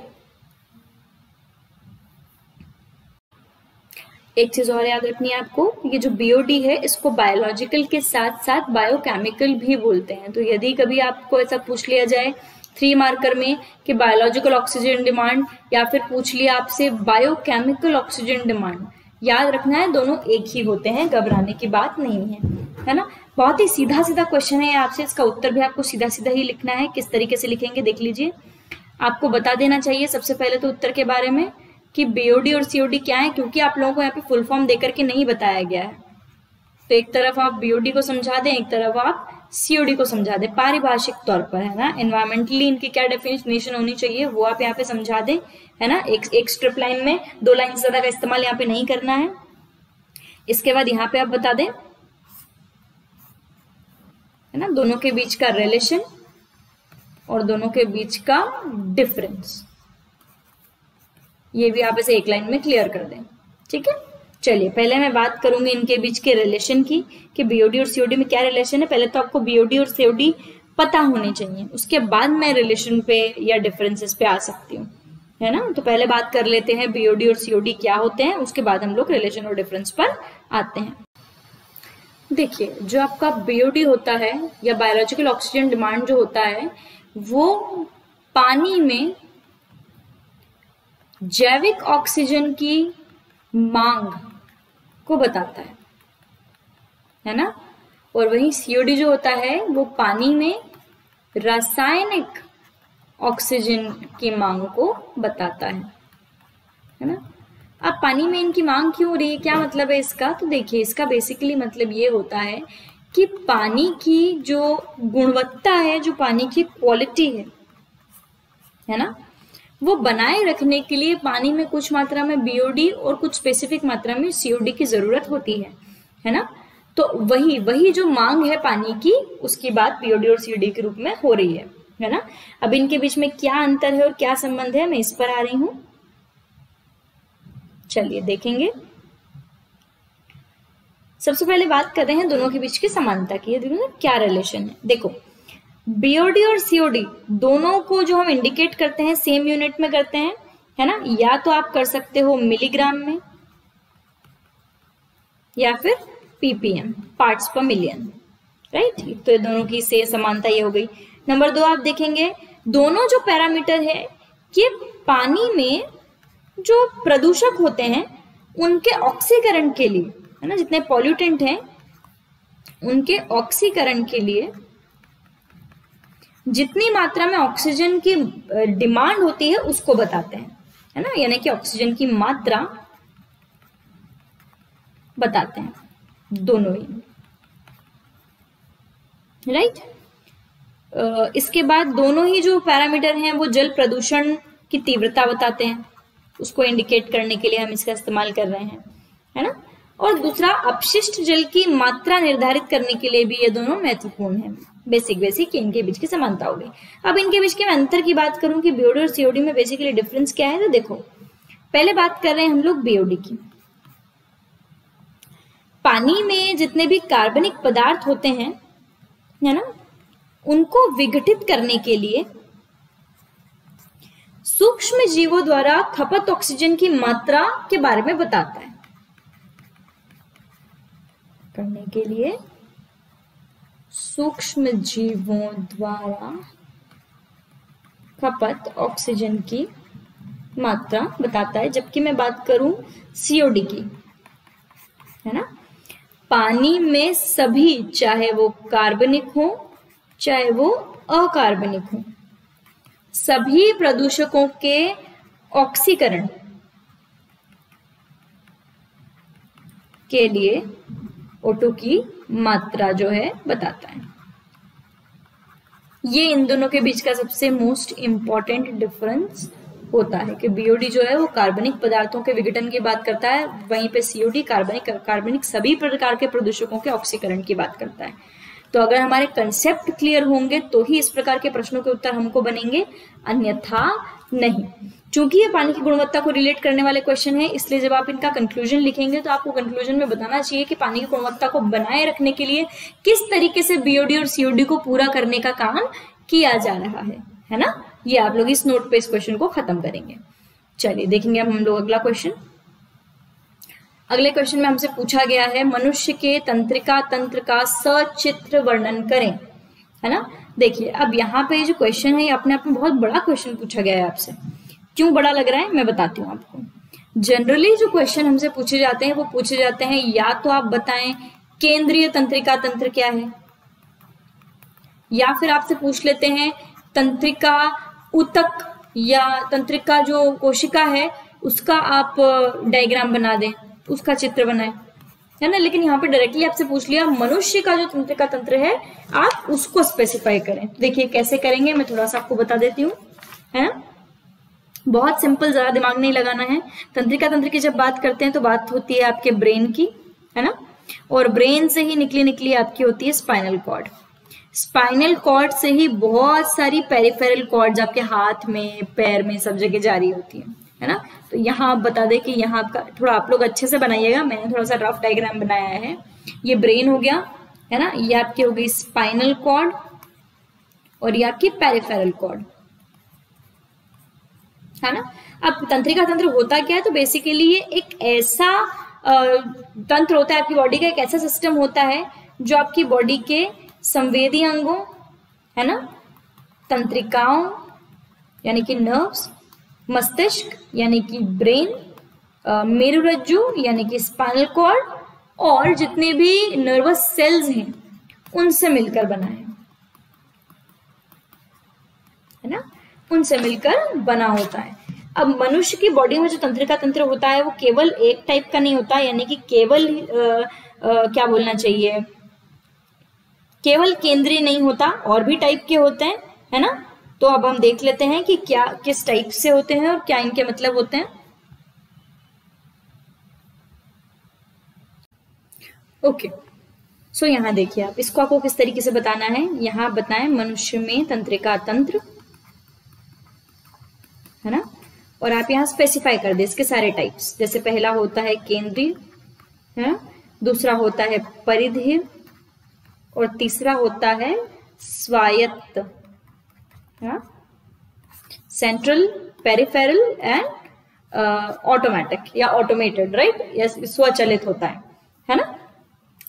एक चीज और याद रखनी है आपको, ये जो बीओडी है इसको बायोलॉजिकल के साथ साथ बायोकेमिकल भी बोलते हैं। तो यदि कभी आपको ऐसा पूछ लिया जाए 3 मार्कर में कि बायोलॉजिकल ऑक्सीजन डिमांड या फिर पूछ लिया आपसे बायोकेमिकल ऑक्सीजन डिमांड, याद रखना है दोनों एक ही होते हैं, घबराने की बात नहीं है ना। बहुत ही सीधा सीधा क्वेश्चन है आपसे, इसका उत्तर भी आपको सीधा सीधा ही लिखना है। किस तरीके से लिखेंगे देख लीजिए। आपको बता देना चाहिए सबसे पहले तो उत्तर के बारे में कि बीओडी और सीओडी क्या है, क्योंकि आप लोगों को यहाँ पे फुल फॉर्म देकर के नहीं बताया गया है। तो एक तरफ आप बीओडी को समझा दें, एक तरफ आप सीओडी को समझा दें पारिभाषिक तौर पर, है ना। एनवायरमेंटली इनकी क्या डेफिनेशन होनी चाहिए वो आप यहाँ पे समझा दें, है ना। एक स्ट्रिप लाइन में 2 लाइन से ज्यादा का इस्तेमाल यहाँ पे नहीं करना है। इसके बाद यहाँ पे आप बता दें, है ना, दोनों के बीच का रिलेशन और दोनों के बीच का डिफरेंस, ये भी आप इसे एक लाइन में क्लियर कर दें, ठीक है। चलिए पहले मैं बात करूंगी इनके बीच के रिलेशन की कि बीओडी और सीओडी में क्या रिलेशन है। पहले तो आपको बीओडी और सीओडी पता होने चाहिए, उसके बाद मैं रिलेशन पे या डिफरेंसेस पे आ सकती हूँ, है ना। तो पहले बात कर लेते हैं बीओडी और सीओडी क्या होते हैं, उसके बाद हम लोग रिलेशन और डिफरेंस पर आते हैं। देखिए जो आपका बीओडी होता है या बायोलॉजिकल ऑक्सीजन डिमांड जो होता है वो पानी में जैविक ऑक्सीजन की मांग को बताता है ना। और वहीं सीओडी जो होता है वो पानी में रासायनिक ऑक्सीजन की मांग को बताता है ना। अब पानी में इनकी मांग क्यों हो रही है, क्या मतलब है इसका, तो देखिए इसका बेसिकली मतलब ये होता है कि पानी की जो गुणवत्ता है, जो पानी की क्वालिटी है ना, वो बनाए रखने के लिए पानी में कुछ मात्रा में बीओडी और कुछ स्पेसिफिक मात्रा में सीओडी की जरूरत होती है ना। तो वही जो मांग है पानी की, उसकी बात बीओडी और सीओडी के रूप में हो रही है ना। अब इनके बीच में क्या अंतर है और क्या संबंध है, मैं इस पर आ रही हूं। चलिए देखेंगे। सबसे पहले बात कर रहे हैं दोनों के बीच की समानता की, दोनों क्या रिलेशन है। देखो बीओडी और सीओडी दोनों को जो हम इंडिकेट करते हैं सेम यूनिट में करते हैं, है ना। या तो आप कर सकते हो मिलीग्राम में या फिर पीपीएम, पार्ट्स पर मिलियन, राइट। तो दोनों की से समानता ये हो गई। नंबर 2 आप देखेंगे दोनों जो पैरामीटर है ये पानी में जो प्रदूषक होते हैं उनके ऑक्सीकरण के लिए, है ना, जितने पॉल्यूटेंट हैं उनके ऑक्सीकरण के लिए जितनी मात्रा में ऑक्सीजन की डिमांड होती है उसको बताते हैं, है ना। यानी कि ऑक्सीजन की मात्रा बताते हैं दोनों ही, राइट। इसके बाद दोनों ही जो पैरामीटर हैं वो जल प्रदूषण की तीव्रता बताते हैं, उसको इंडिकेट करने के लिए हम इसका इस्तेमाल कर रहे हैं, है ना। और दूसरा अपशिष्ट जल की मात्रा निर्धारित करने के लिए भी ये दोनों महत्वपूर्ण है। बेसिक इनके बीच की समानता हो गई। अब इनके बीच के मैं अंतर की बात करूं कि बीओडी और सीओडी में बेसिकली डिफरेंस क्या है, तो देखो पहले बात कर रहे हैं हम लोग बीओडी की। पानी में जितने भी कार्बनिक पदार्थ होते हैं, है ना, उनको विघटित करने के लिए सूक्ष्म जीवों द्वारा खपत ऑक्सीजन की मात्रा के बारे में बताता है। करने के लिए सूक्ष्म जीवों द्वारा खपत ऑक्सीजन की मात्रा बताता है। जबकि मैं बात करूं सीओडी की, है ना, पानी में सभी, चाहे वो कार्बनिक हो चाहे वो अकार्बनिक हो, सभी प्रदूषकों के ऑक्सीकरण के लिए O2 की मात्रा जो है बताता है। ये इन दोनों के बीच का सबसे मोस्ट इंपॉर्टेंट डिफरेंस होता है कि बीओडी जो है वो कार्बनिक पदार्थों के विघटन की बात करता है, वहीं पे सीओडी कार्बनिक सभी प्रकार के प्रदूषकों के ऑक्सीकरण की बात करता है। तो अगर हमारे कंसेप्ट क्लियर होंगे तो ही इस प्रकार के प्रश्नों के उत्तर हमको बनेंगे, अन्यथा नहीं। चूंकि ये पानी की गुणवत्ता को रिलेट करने वाले क्वेश्चन है, इसलिए जब आप इनका कंक्लूजन लिखेंगे तो आपको कंक्लूजन में बताना चाहिए कि पानी की गुणवत्ता को बनाए रखने के लिए किस तरीके से बीओडी और सीओडी को पूरा करने का काम किया जा रहा है ना। ये आप लोग इस नोट पे इस क्वेश्चन को खत्म करेंगे। चलिए देखेंगे अब हम लोग अगला क्वेश्चन। अगले क्वेश्चन में हमसे पूछा गया है मनुष्य के तंत्रिका तंत्र का सचित्र वर्णन करें, है ना। देखिए अब यहाँ पे जो क्वेश्चन है ये अपने आप में बहुत बड़ा क्वेश्चन पूछा गया है आपसे। क्यों बड़ा लग रहा है मैं बताती हूँ आपको। जनरली जो क्वेश्चन हमसे पूछे जाते हैं वो पूछे जाते हैं या तो आप बताएं केंद्रीय तंत्रिका तंत्र क्या है, या फिर आपसे पूछ लेते हैं तंत्रिका ऊतक या तंत्रिका जो कोशिका है उसका आप डायग्राम बना दें, उसका चित्र बनाएं, है ना। लेकिन यहाँ पे डायरेक्टली आपसे पूछ लिया मनुष्य का जो तंत्रिका तंत्र है आप उसको स्पेसिफाई करें। देखिए कैसे करेंगे मैं थोड़ा सा आपको बता देती हूँ, है ना। बहुत सिंपल, ज्यादा दिमाग नहीं लगाना है। तंत्रिका तंत्र की जब बात करते हैं तो बात होती है आपके ब्रेन की, है ना, और ब्रेन से ही निकली आपकी होती है स्पाइनल कॉर्ड। स्पाइनल कॉर्ड से ही बहुत सारी पेरिफेरल कॉर्ड्स आपके हाथ में पैर में सब जगह जारी होती है ना। तो यहाँ आप बता दें कि यहाँ आपका थोड़ा आप लोग अच्छे से बनाइएगा, मैंने थोड़ा सा रफ डायग्राम बनाया है। ये ब्रेन हो गया, है ना, ये आपकी हो गई स्पाइनल कॉर्ड और ये आपकी पेरिफेरल कॉर्ड, है ना। अब तंत्रिका तंत्र होता क्या है, तो बेसिकली ये एक ऐसा तंत्र होता है आपकी बॉडी का, एक ऐसा सिस्टम होता है जो आपकी बॉडी के संवेदी अंगों, है ना, तंत्रिकाओं यानी कि नर्व्स, मस्तिष्क यानी कि ब्रेन, मेरुरज्जु यानी कि स्पाइनल कॉर्ड और जितने भी नर्वस सेल्स हैं उनसे मिलकर बना है ना, उनसे मिलकर बना होता है। अब मनुष्य की बॉडी में जो तंत्रिका तंत्र होता है वो केवल एक टाइप का नहीं होता, यानी कि केवल क्या बोलना चाहिए, केवल केंद्रीय नहीं होता, और भी टाइप के होते हैं, है ना। तो अब हम देख लेते हैं कि क्या किस टाइप से होते हैं और क्या इनके मतलब होते हैं। ओके, सो यहाँ देखिए आप इसको आपको किस तरीके से बताना है। यहाँ बताएं मनुष्य में तंत्रिका तंत्र, है ना, और आप यहाँ स्पेसिफाई कर दे इसके सारे टाइप्स। जैसे पहला होता है केंद्रीय, है, दूसरा होता है परिधीय और तीसरा होता है स्वायत्त, सेंट्रल, पेरिफेरल एंड ऑटोमेटिक या ऑटोमेटेड, राइट, यस, स्वचालित होता है ना।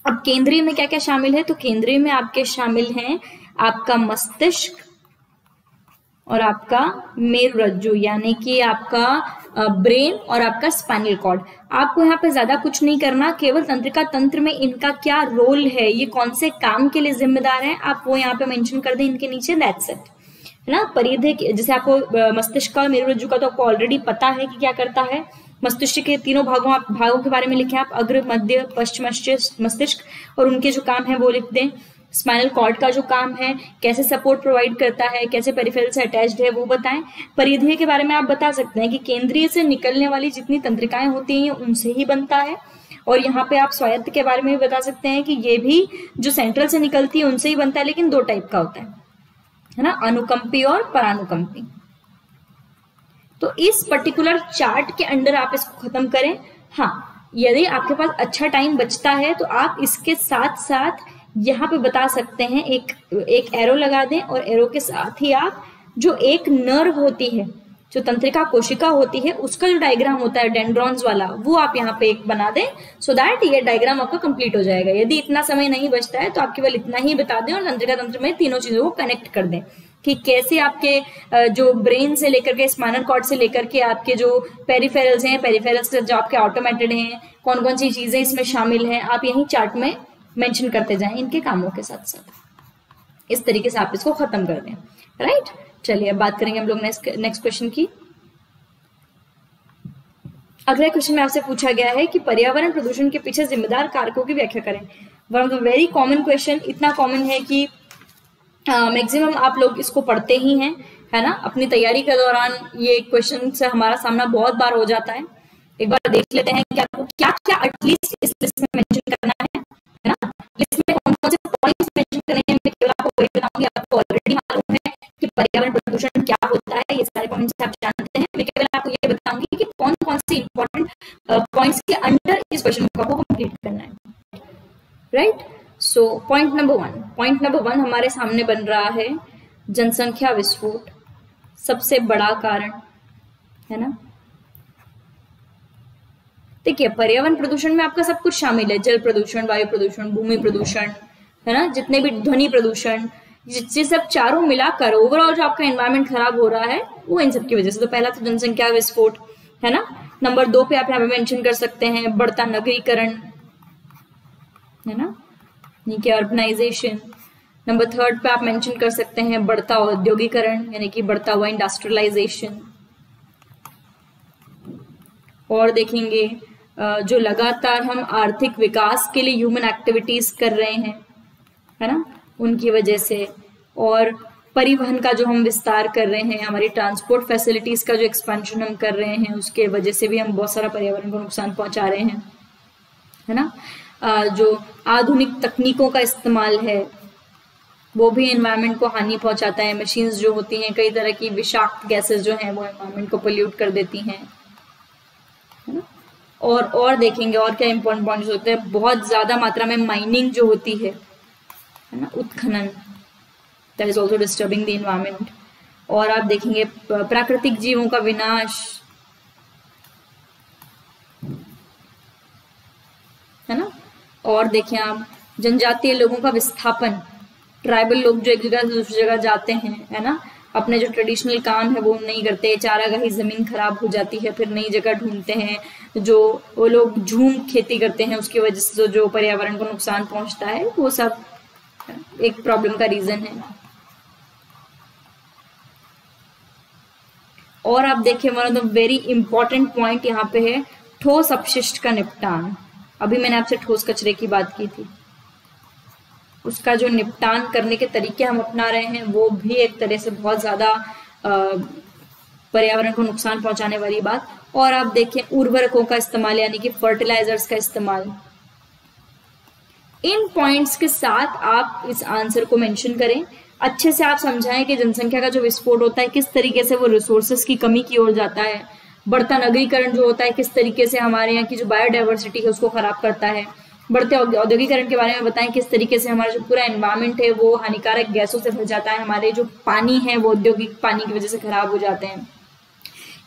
अब केंद्रीय में क्या क्या शामिल है, तो केंद्रीय में आपके शामिल हैं आपका मस्तिष्क और आपका मेरुरज्जु यानी कि आपका ब्रेन और आपका स्पाइनल कॉर्ड। आपको यहाँ पे ज्यादा कुछ नहीं करना, केवल तंत्रिका तंत्र में इनका क्या रोल है, ये कौन से काम के लिए जिम्मेदार है, आप वो यहाँ पे मेंशन कर दें इनके नीचे, दैट्स इट, है ना। परिधीय जैसे आपको मस्तिष्क का मेरुरज्जु का तो आपको ऑलरेडी पता है कि क्या करता है। मस्तिष्क के तीनों भागों के बारे में लिखे आप, अग्र, मध्य, पश्च मस्तिष्क, और उनके जो काम है वो लिख दें। स्पाइनल कॉर्ड का जो काम है, कैसे सपोर्ट प्रोवाइड करता है, कैसे पेरिफेरल से अटैच्ड है वो बताएं। परिधीय के बारे में आप बता सकते हैं कि केंद्रीय से निकलने वाली जितनी तंत्रिकाएं होती हैं उनसे ही बनता है। और यहाँ पे आप स्वायत्त के बारे में भी बता सकते हैं कि ये भी जो सेंट्रल से निकलती है उनसे ही बनता है, लेकिन दो टाइप का होता है ना, अनुकंपी और परानुकंपी। तो इस पर्टिकुलर चार्ट के अंडर आप इसको खत्म करें। हाँ, यदि आपके पास अच्छा टाइम बचता है तो आप इसके साथ साथ यहाँ पे बता सकते हैं, एक एरो लगा दें और एरो के साथ ही आप जो एक नर्व होती है, जो तंत्रिका कोशिका होती है, उसका जो डायग्राम होता है डेंड्रॉन्स वाला, वो आप यहाँ पे एक बना दें, सो दैट ये डायग्राम आपका कंप्लीट हो जाएगा। यदि इतना समय नहीं बचता है तो आप केवल इतना ही बता दें और तंत्रिका तंत्र में तीनों चीजों को कनेक्ट कर दें कि कैसे आपके जो ब्रेन से लेकर के स्पाइनल कॉर्ड से लेकर के आपके जो पेरिफेरल्स हैं, पेरिफेरल्स जो आपके ऑटोमेटेड हैं, कौन कौन सी चीजें इसमें शामिल हैं, आप यही चार्ट में मेंशन करते जाएं इनके कामों के साथ साथ। इस तरीके से आप इसको खत्म कर दें, राइट। चलिए अब बात करेंगे हम लोग नेक्स्ट क्वेश्चन की। अगले क्वेश्चन में आपसे पूछा गया है कि पर्यावरण प्रदूषण के पीछे जिम्मेदार कारकों की व्याख्या करें। One of the very common question, इतना कॉमन है कि मैक्सिमम आप लोग इसको पढ़ते ही हैं, है ना। अपनी तैयारी के दौरान ये क्वेश्चन से हमारा सामना बहुत बार हो जाता है। एक बार देख लेते हैं कि आपको क्या क्या एटलीस्ट इस लिस्ट में मेंशन करना है ना। लिस्ट में कौन कौन से पॉइंट्स मेंशन करने हैं, मैं केवल आपको वही बताऊंगी। आपको ऑलरेडी मालूम है कि पर्यावरण प्रदूषण क्या होता है, ये सारे पॉइंट्स आप जानते हैं। मैं केवल आपको ये बताऊंगी कि कौन कौन से इंपॉर्टेंट पॉइंट्स के अंडर इस क्वेश्चन को कंप्लीट करना है, right. So point number one हमारे सामने बन रहा है जनसंख्या विस्फोट, सबसे बड़ा कारण, है ना। देखिए पर्यावरण प्रदूषण में आपका सब कुछ शामिल है, जल प्रदूषण, वायु प्रदूषण, भूमि प्रदूषण, है ना, जितने भी ध्वनि प्रदूषण, ये सब चारों मिलाकर ओवरऑल जो आपका एनवायरमेंट खराब हो रहा है वो इन सब की वजह से। तो पहला तो जनसंख्या विस्फोट, है ना। नंबर 2 पे आप यहाँ पे मेंशन कर सकते हैं बढ़ता नगरीकरण, है ना, यानी कि अर्बनाइजेशन। नंबर 3 पे आप मेंशन कर सकते हैं बढ़ता औद्योगिकरण, यानी कि बढ़ता हुआ इंडस्ट्रियलाइजेशन। और देखेंगे जो लगातार हम आर्थिक विकास के लिए ह्यूमन एक्टिविटीज कर रहे हैं, है ना, उनकी वजह से। और परिवहन का जो हम विस्तार कर रहे हैं, हमारी ट्रांसपोर्ट फैसिलिटीज का जो एक्सपेंशन हम कर रहे हैं, उसके वजह से भी हम बहुत सारा पर्यावरण को नुकसान पहुंचा रहे हैं, है ना। जो आधुनिक तकनीकों का इस्तेमाल है वो भी एनवायरनमेंट को हानि पहुंचाता है। मशीन्स जो होती हैं, कई तरह की विषाक्त गैसेस जो हैं वो एनवायरनमेंट को पोल्यूट कर देती हैं, है ना। और देखेंगे और क्या इंपॉर्टेंट पॉइंट्स होते हैं, बहुत ज्यादा मात्रा में माइनिंग जो होती है ना, उत्खनन, that is also disturbing the environment. और आप देखेंगे प्राकृतिक जीवों का विनाश, है ना। और देखें आप जनजातीय लोगों का विस्थापन, ट्राइबल लोग जो एक जगह से दूसरी जगह जाते हैं, है ना, अपने जो ट्रेडिशनल काम है वो नहीं करते, चारागाही जमीन खराब हो जाती है, फिर नई जगह ढूंढते हैं, जो वो लोग झूम खेती करते हैं, उसकी वजह से जो पर्यावरण को नुकसान पहुंचता है, वो सब एक प्रॉब्लम का रीजन है। और आप देखिए one of the very important point यहाँ पे है ठोस अपशिष्ट का निपटान। अभी मैंने आपसे ठोस कचरे की बात की थी, उसका जो निपटान करने के तरीके हम अपना रहे हैं वो भी एक तरह से बहुत ज्यादा पर्यावरण को नुकसान पहुंचाने वाली बात। और आप देखें उर्वरकों का इस्तेमाल, यानी कि फर्टिलाइजर्स का इस्तेमाल। इन पॉइंट्स के साथ आप इस आंसर को मेंशन करें, अच्छे से आप समझाएं कि जनसंख्या का जो विस्फोट होता है किस तरीके से वो रिसोर्सेस की कमी की ओर जाता है, बढ़ता नगरीकरण जो होता है किस तरीके से हमारे यहाँ की जो बायोडाइवर्सिटी है उसको खराब करता है, बढ़ते औद्योगिकरण के बारे में बताएं किस तरीके से हमारा जो पूरा एनवायरनमेंट है वो हानिकारक गैसों से भर जाता है, हमारे जो पानी है वो औद्योगिक पानी की वजह से खराब हो जाते हैं।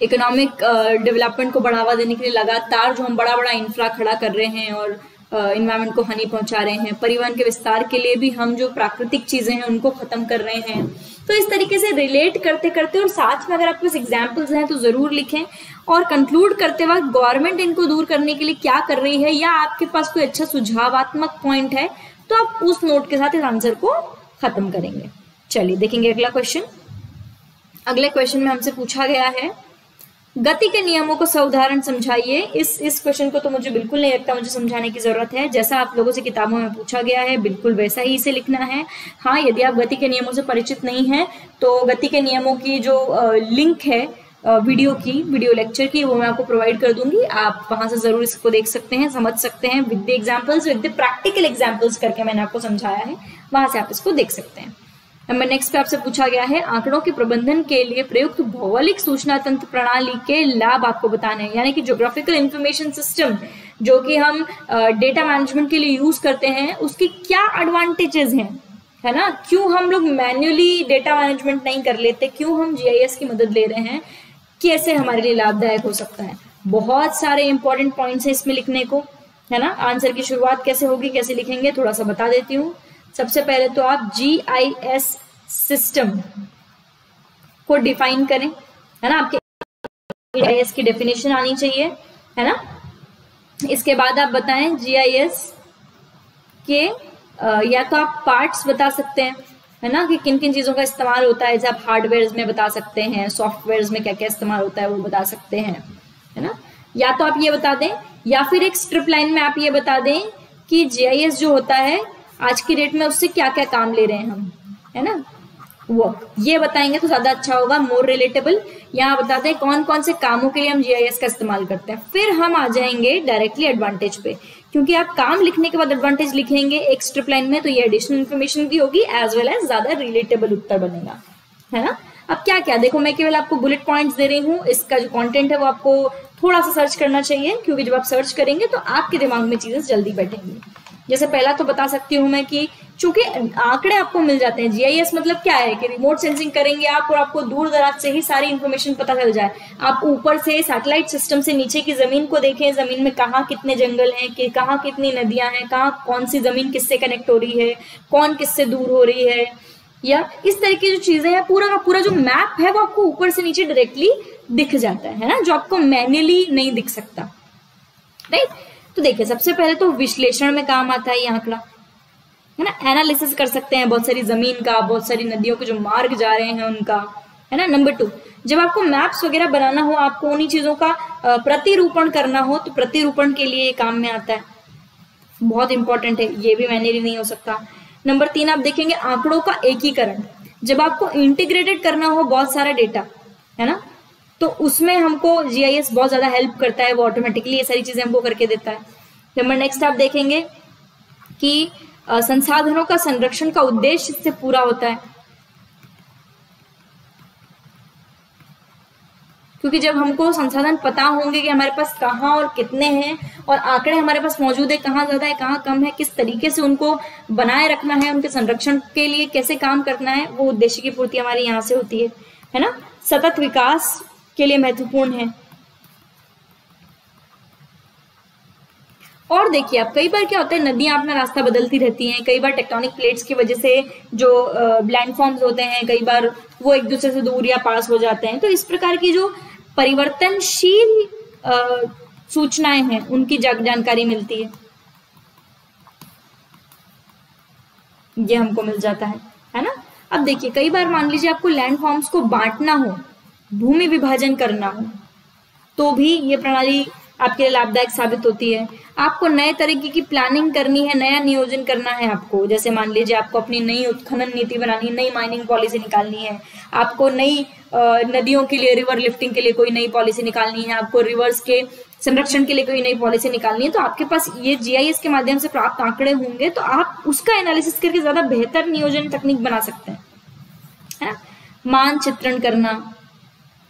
इकोनॉमिक डेवलपमेंट को बढ़ावा देने के लिए लगातार जो हम बड़ा बड़ा इंफ्रा खड़ा कर रहे हैं और एनवायरनमेंट को हानि पहुंचा रहे हैं। परिवहन के विस्तार के लिए भी हम जो प्राकृतिक चीजें हैं उनको खत्म कर रहे हैं। तो इस तरीके से रिलेट करते करते और साथ में अगर आपके पास एग्जाम्पल्स हैं तो जरूर लिखें। और कंक्लूड करते वक्त गवर्नमेंट इनको दूर करने के लिए क्या कर रही है, या आपके पास कोई अच्छा सुझावात्मक पॉइंट है तो आप उस नोट के साथ इस आंसर को खत्म करेंगे। चलिए देखेंगे अगला क्वेश्चन। अगले क्वेश्चन में हमसे पूछा गया है गति के नियमों को सावधारण समझाइए। इस क्वेश्चन को तो मुझे बिल्कुल नहीं लगता मुझे समझाने की जरूरत है, जैसा आप लोगों से किताबों में पूछा गया है बिल्कुल वैसा ही इसे लिखना है। हाँ, यदि आप गति के नियमों से परिचित नहीं हैं तो गति के नियमों की जो लिंक है वीडियो लेक्चर की वो मैं आपको प्रोवाइड कर दूंगी, आप वहां से जरूर इसको देख सकते हैं, समझ सकते हैं with the examples, with the practical examples करके मैंने आपको समझाया है, वहां से आप इसको देख सकते हैं। नंबर नेक्स्ट पे आपसे पूछा गया है आंकड़ों के प्रबंधन के लिए प्रयुक्त भौगोलिक सूचना तंत्र प्रणाली के लाभ आपको बताने हैं, यानी कि ज्योग्राफिकल इंफॉर्मेशन सिस्टम जो कि हम डेटा मैनेजमेंट के लिए यूज करते हैं उसकी क्या एडवांटेजेस हैं, है ना, क्यों हम लोग मैन्युअली डेटा मैनेजमेंट नहीं कर लेते, क्यों हम जीआईएस की मदद ले रहे हैं, कैसे हमारे लिए लाभदायक हो सकता है। बहुत सारे इंपॉर्टेंट पॉइंट्स हैं इसमें लिखने को, है ना। आंसर की शुरुआत कैसे होगी, कैसे लिखेंगे, थोड़ा सा बता देती हूँ। सबसे पहले तो आप जीआईएस सिस्टम को डिफाइन करें, है ना, आपके जीआईएस की डेफिनेशन आनी चाहिए, है ना। इसके बाद आप बताएं जीआईएस के या तो आप पार्ट्स बता सकते हैं, है ना, कि किन किन चीजों का इस्तेमाल होता है, जैसे आप हार्डवेयर में बता सकते हैं, सॉफ्टवेयर में क्या क्या इस्तेमाल होता है वो बता सकते हैं, है ना। या तो आप ये बता दें या फिर एक स्ट्रिप लाइन में आप ये बता दें कि जीआईएस जो होता है आज की डेट में उससे क्या क्या काम ले रहे हैं हम, है ना, वो ये बताएंगे तो ज्यादा अच्छा होगा, मोर रिलेटेबल। यहाँ बता दें कौन कौन से कामों के लिए हम जीआईएस का इस्तेमाल करते हैं, फिर हम आ जाएंगे डायरेक्टली एडवांटेज पे, क्योंकि आप काम लिखने के बाद एडवांटेज लिखेंगे एक स्ट्रिप लाइन में तो ये एडिशनल इन्फॉर्मेशन भी होगी एज वेल एज ज्यादा रिलेटेबल उत्तर बनेगा, है ना। अब क्या क्या देखो, मैं केवल आपको बुलेट पॉइंट्स दे रही हूँ, इसका जो कंटेंट है वो आपको थोड़ा सा सर्च करना चाहिए, क्योंकि जब आप सर्च करेंगे तो आपके दिमाग में चीजें जल्दी बैठेंगी। जैसे पहला तो बता सकती हूँ मैं कि चूंकि आंकड़े आपको मिल जाते हैं, जीआईएस मतलब क्या है कि रिमोट सेंसिंग करेंगे आप और आपको दूर दराज से ही सारी इंफॉर्मेशन पता चल जाए। आप ऊपर से सैटेलाइट सिस्टम से नीचे की जमीन को देखें, जमीन में कहाँ कितने जंगल हैं, कि कहाँ कितनी नदियां हैं, कहाँ कौन सी जमीन किससे कनेक्ट हो रही है, कौन किससे दूर हो रही है, या इस तरह की जो चीजें हैं, पूरा का पूरा जो मैप है वो आपको ऊपर से नीचे डायरेक्टली दिख जाता है ना, जो आपको मैन्युअली नहीं दिख सकता, राइट। तो देखिए सबसे पहले तो विश्लेषण में काम आता है ये आंकड़ा, है ना। एनालिसिस कर सकते हैं बहुत सारी जमीन का, बहुत सारी नदियों के जो मार्ग जा रहे हैं उनका, है ना। नंबर 2, जब आपको मैप्स वगैरह बनाना हो, आपको उन्हीं चीजों का प्रतिरूपण करना हो, तो प्रतिरूपण के लिए ये काम में आता है, बहुत इंपॉर्टेंट है, ये भी मैन्युअली नहीं हो सकता। नंबर 3 आप देखेंगे आंकड़ों का एकीकरण, जब आपको इंटीग्रेटेड करना हो बहुत सारा डेटा, है ना, तो उसमें हमको जीआईएस बहुत ज्यादा हेल्प करता है, वो ऑटोमेटिकली ये सारी चीजें हमको करके देता है। नंबर नेक्स्ट आप देखेंगे कि संसाधनों का संरक्षण का उद्देश्य इससे पूरा होता है, क्योंकि जब हमको संसाधन पता होंगे कि हमारे पास कहाँ और कितने हैं, और आंकड़े हमारे पास मौजूद है कहाँ ज्यादा है कहाँ कम है, किस तरीके से उनको बनाए रखना है, उनके संरक्षण के लिए कैसे काम करना है, वो उद्देश्य की पूर्ति हमारी यहाँ से होती है ना। सतत विकास के लिए महत्वपूर्ण है। और देखिए आप कई बार क्या होता है, नदियां अपना रास्ता बदलती रहती हैं, कई बार टेक्टोनिक प्लेट्स की वजह से जो लैंडफॉर्म्स होते हैं कई बार वो एक दूसरे से दूर या पास हो जाते हैं, तो इस प्रकार की जो परिवर्तनशील सूचनाएं हैं उनकी जानकारी मिलती ये हमको मिल जाता है ना। अब देखिए कई बार मान लीजिए आपको लैंडफॉर्म्स को बांटना हो, भूमि विभाजन करना हो, तो भी ये प्रणाली आपके लिए लाभदायक साबित होती है। आपको नए तरीके की प्लानिंग करनी है, नया नियोजन करना है आपको, जैसे मान लीजिए आपको अपनी नई उत्खनन नीति बनानी है, नई माइनिंग पॉलिसी निकालनी है, आपको नई नदियों के लिए, रिवर लिफ्टिंग के लिए कोई नई पॉलिसी निकालनी है, आपको रिवर्स के संरक्षण के लिए कोई नई पॉलिसी निकालनी है, तो आपके पास ये जीआईएस के माध्यम से प्राप्त आंकड़े होंगे, तो आप उसका एनालिसिस करके ज्यादा बेहतर नियोजन तकनीक बना सकते हैं, है ना। मानचित्रण करना,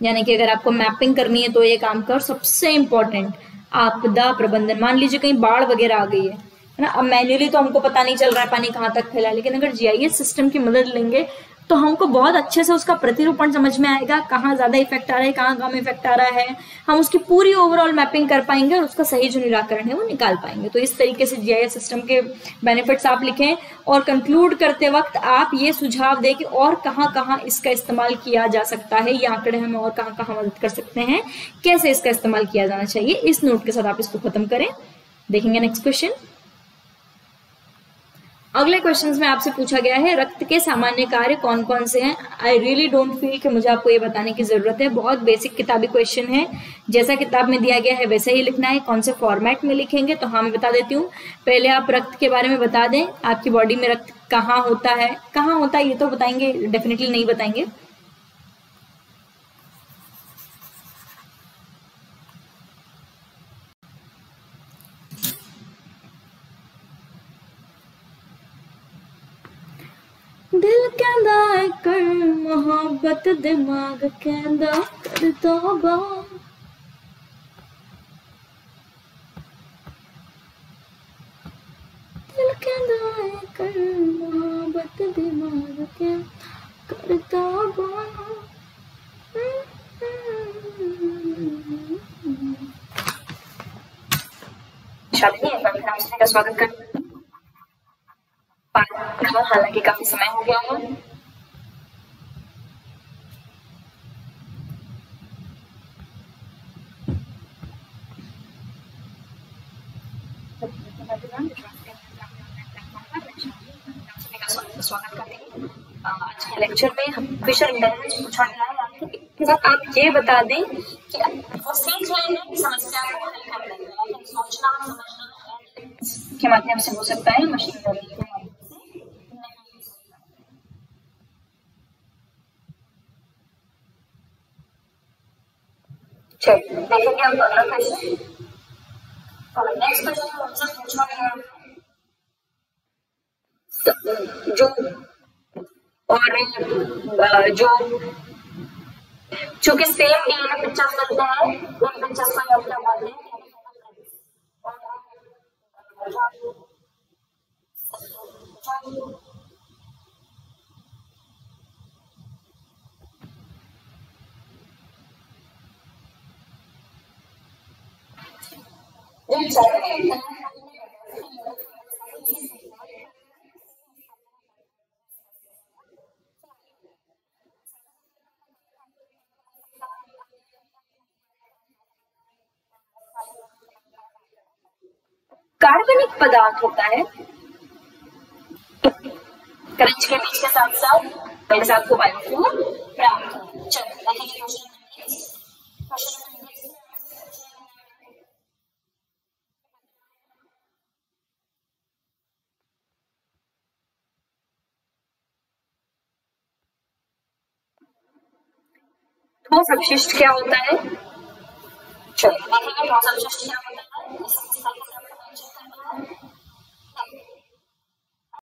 यानी कि अगर आपको मैपिंग करनी है तो ये काम कर। सबसे इंपॉर्टेंट आपदा प्रबंधन, मान लीजिए कहीं बाढ़ वगैरह आ गई है ना, अब मैन्युअली तो हमको पता नहीं चल रहा है पानी कहाँ तक फैला है, लेकिन अगर जीआईएस सिस्टम की मदद लेंगे तो हमको बहुत अच्छे से उसका प्रतिरूपण समझ में आएगा, कहाँ ज्यादा इफेक्ट आ रहा है, कहाँ कम इफेक्ट आ रहा है, हम उसकी पूरी ओवरऑल मैपिंग कर पाएंगे और उसका सही जो निराकरण है वो निकाल पाएंगे। तो इस तरीके से जीआईएस सिस्टम के बेनिफिट्स आप लिखें, और कंक्लूड करते वक्त आप ये सुझाव दें कि और कहाँ कहाँ इसका इस्तेमाल किया जा सकता है, ये आंकड़े हमें और कहाँ कहाँ मदद कर सकते हैं, कैसे इसका इस्तेमाल किया जाना चाहिए, इस नोट के साथ आप इसको खत्म करें। देखेंगे नेक्स्ट क्वेश्चन। अगले क्वेश्चंस में आपसे पूछा गया है रक्त के सामान्य कार्य कौन कौन से हैं। आई रियली डोंट फील कि मुझे आपको ये बताने की जरूरत है, बहुत बेसिक किताबी क्वेश्चन है, जैसा किताब में दिया गया है वैसे ही लिखना है। कौन से फॉर्मेट में लिखेंगे तो हाँ मैं बता देती हूँ। पहले आप रक्त के बारे में बता दें, आपकी बॉडी में रक्त कहाँ होता है, कहाँ होता है ये तो बताएंगे, डेफिनेटली नहीं बताएंगे। दिल कहंदा है कर मोहब्बत, दिमाग कहंदा कर तौबा, दिल कहंदा है कर मोहब्बत, दिमाग कहंदा कर तौबा। शादी का स्वागत कर, हालांकि काफी समय हो गया है। स्वागत करते हैं। आज के लेक्चर में हम आर्टिफिशियल इंटेलिजेंस पूछा गया है आपको, इसके साथ आप ये बता दें कि वो सीख लेंगे कि समस्या को हल करने के लिए सोचना समझना के माध्यम से हो सकता है, मशीन लर्निंग के माध्यम से नहीं। चलिए देखेंगे अब अगला क्वेश्चन। नेक्स्ट क्वेश्चन हमसे पूछा गया है जो और जो चूंकि सेम डीएनए पिक्चर्स मिलते हैं, उन पिक्चर्स को हम क्या बोलते हैं, कार्बनिक पदार्थ होता है करंज के बीच के साथ साथ मेरे साथ को बायोफ्यूल प्राप्त हो। चलो देखिए क्वेश्चन ठोस अपशिष्ट क्या होता है? चलो देखिए ठोस अपशिष्ट क्या होता है।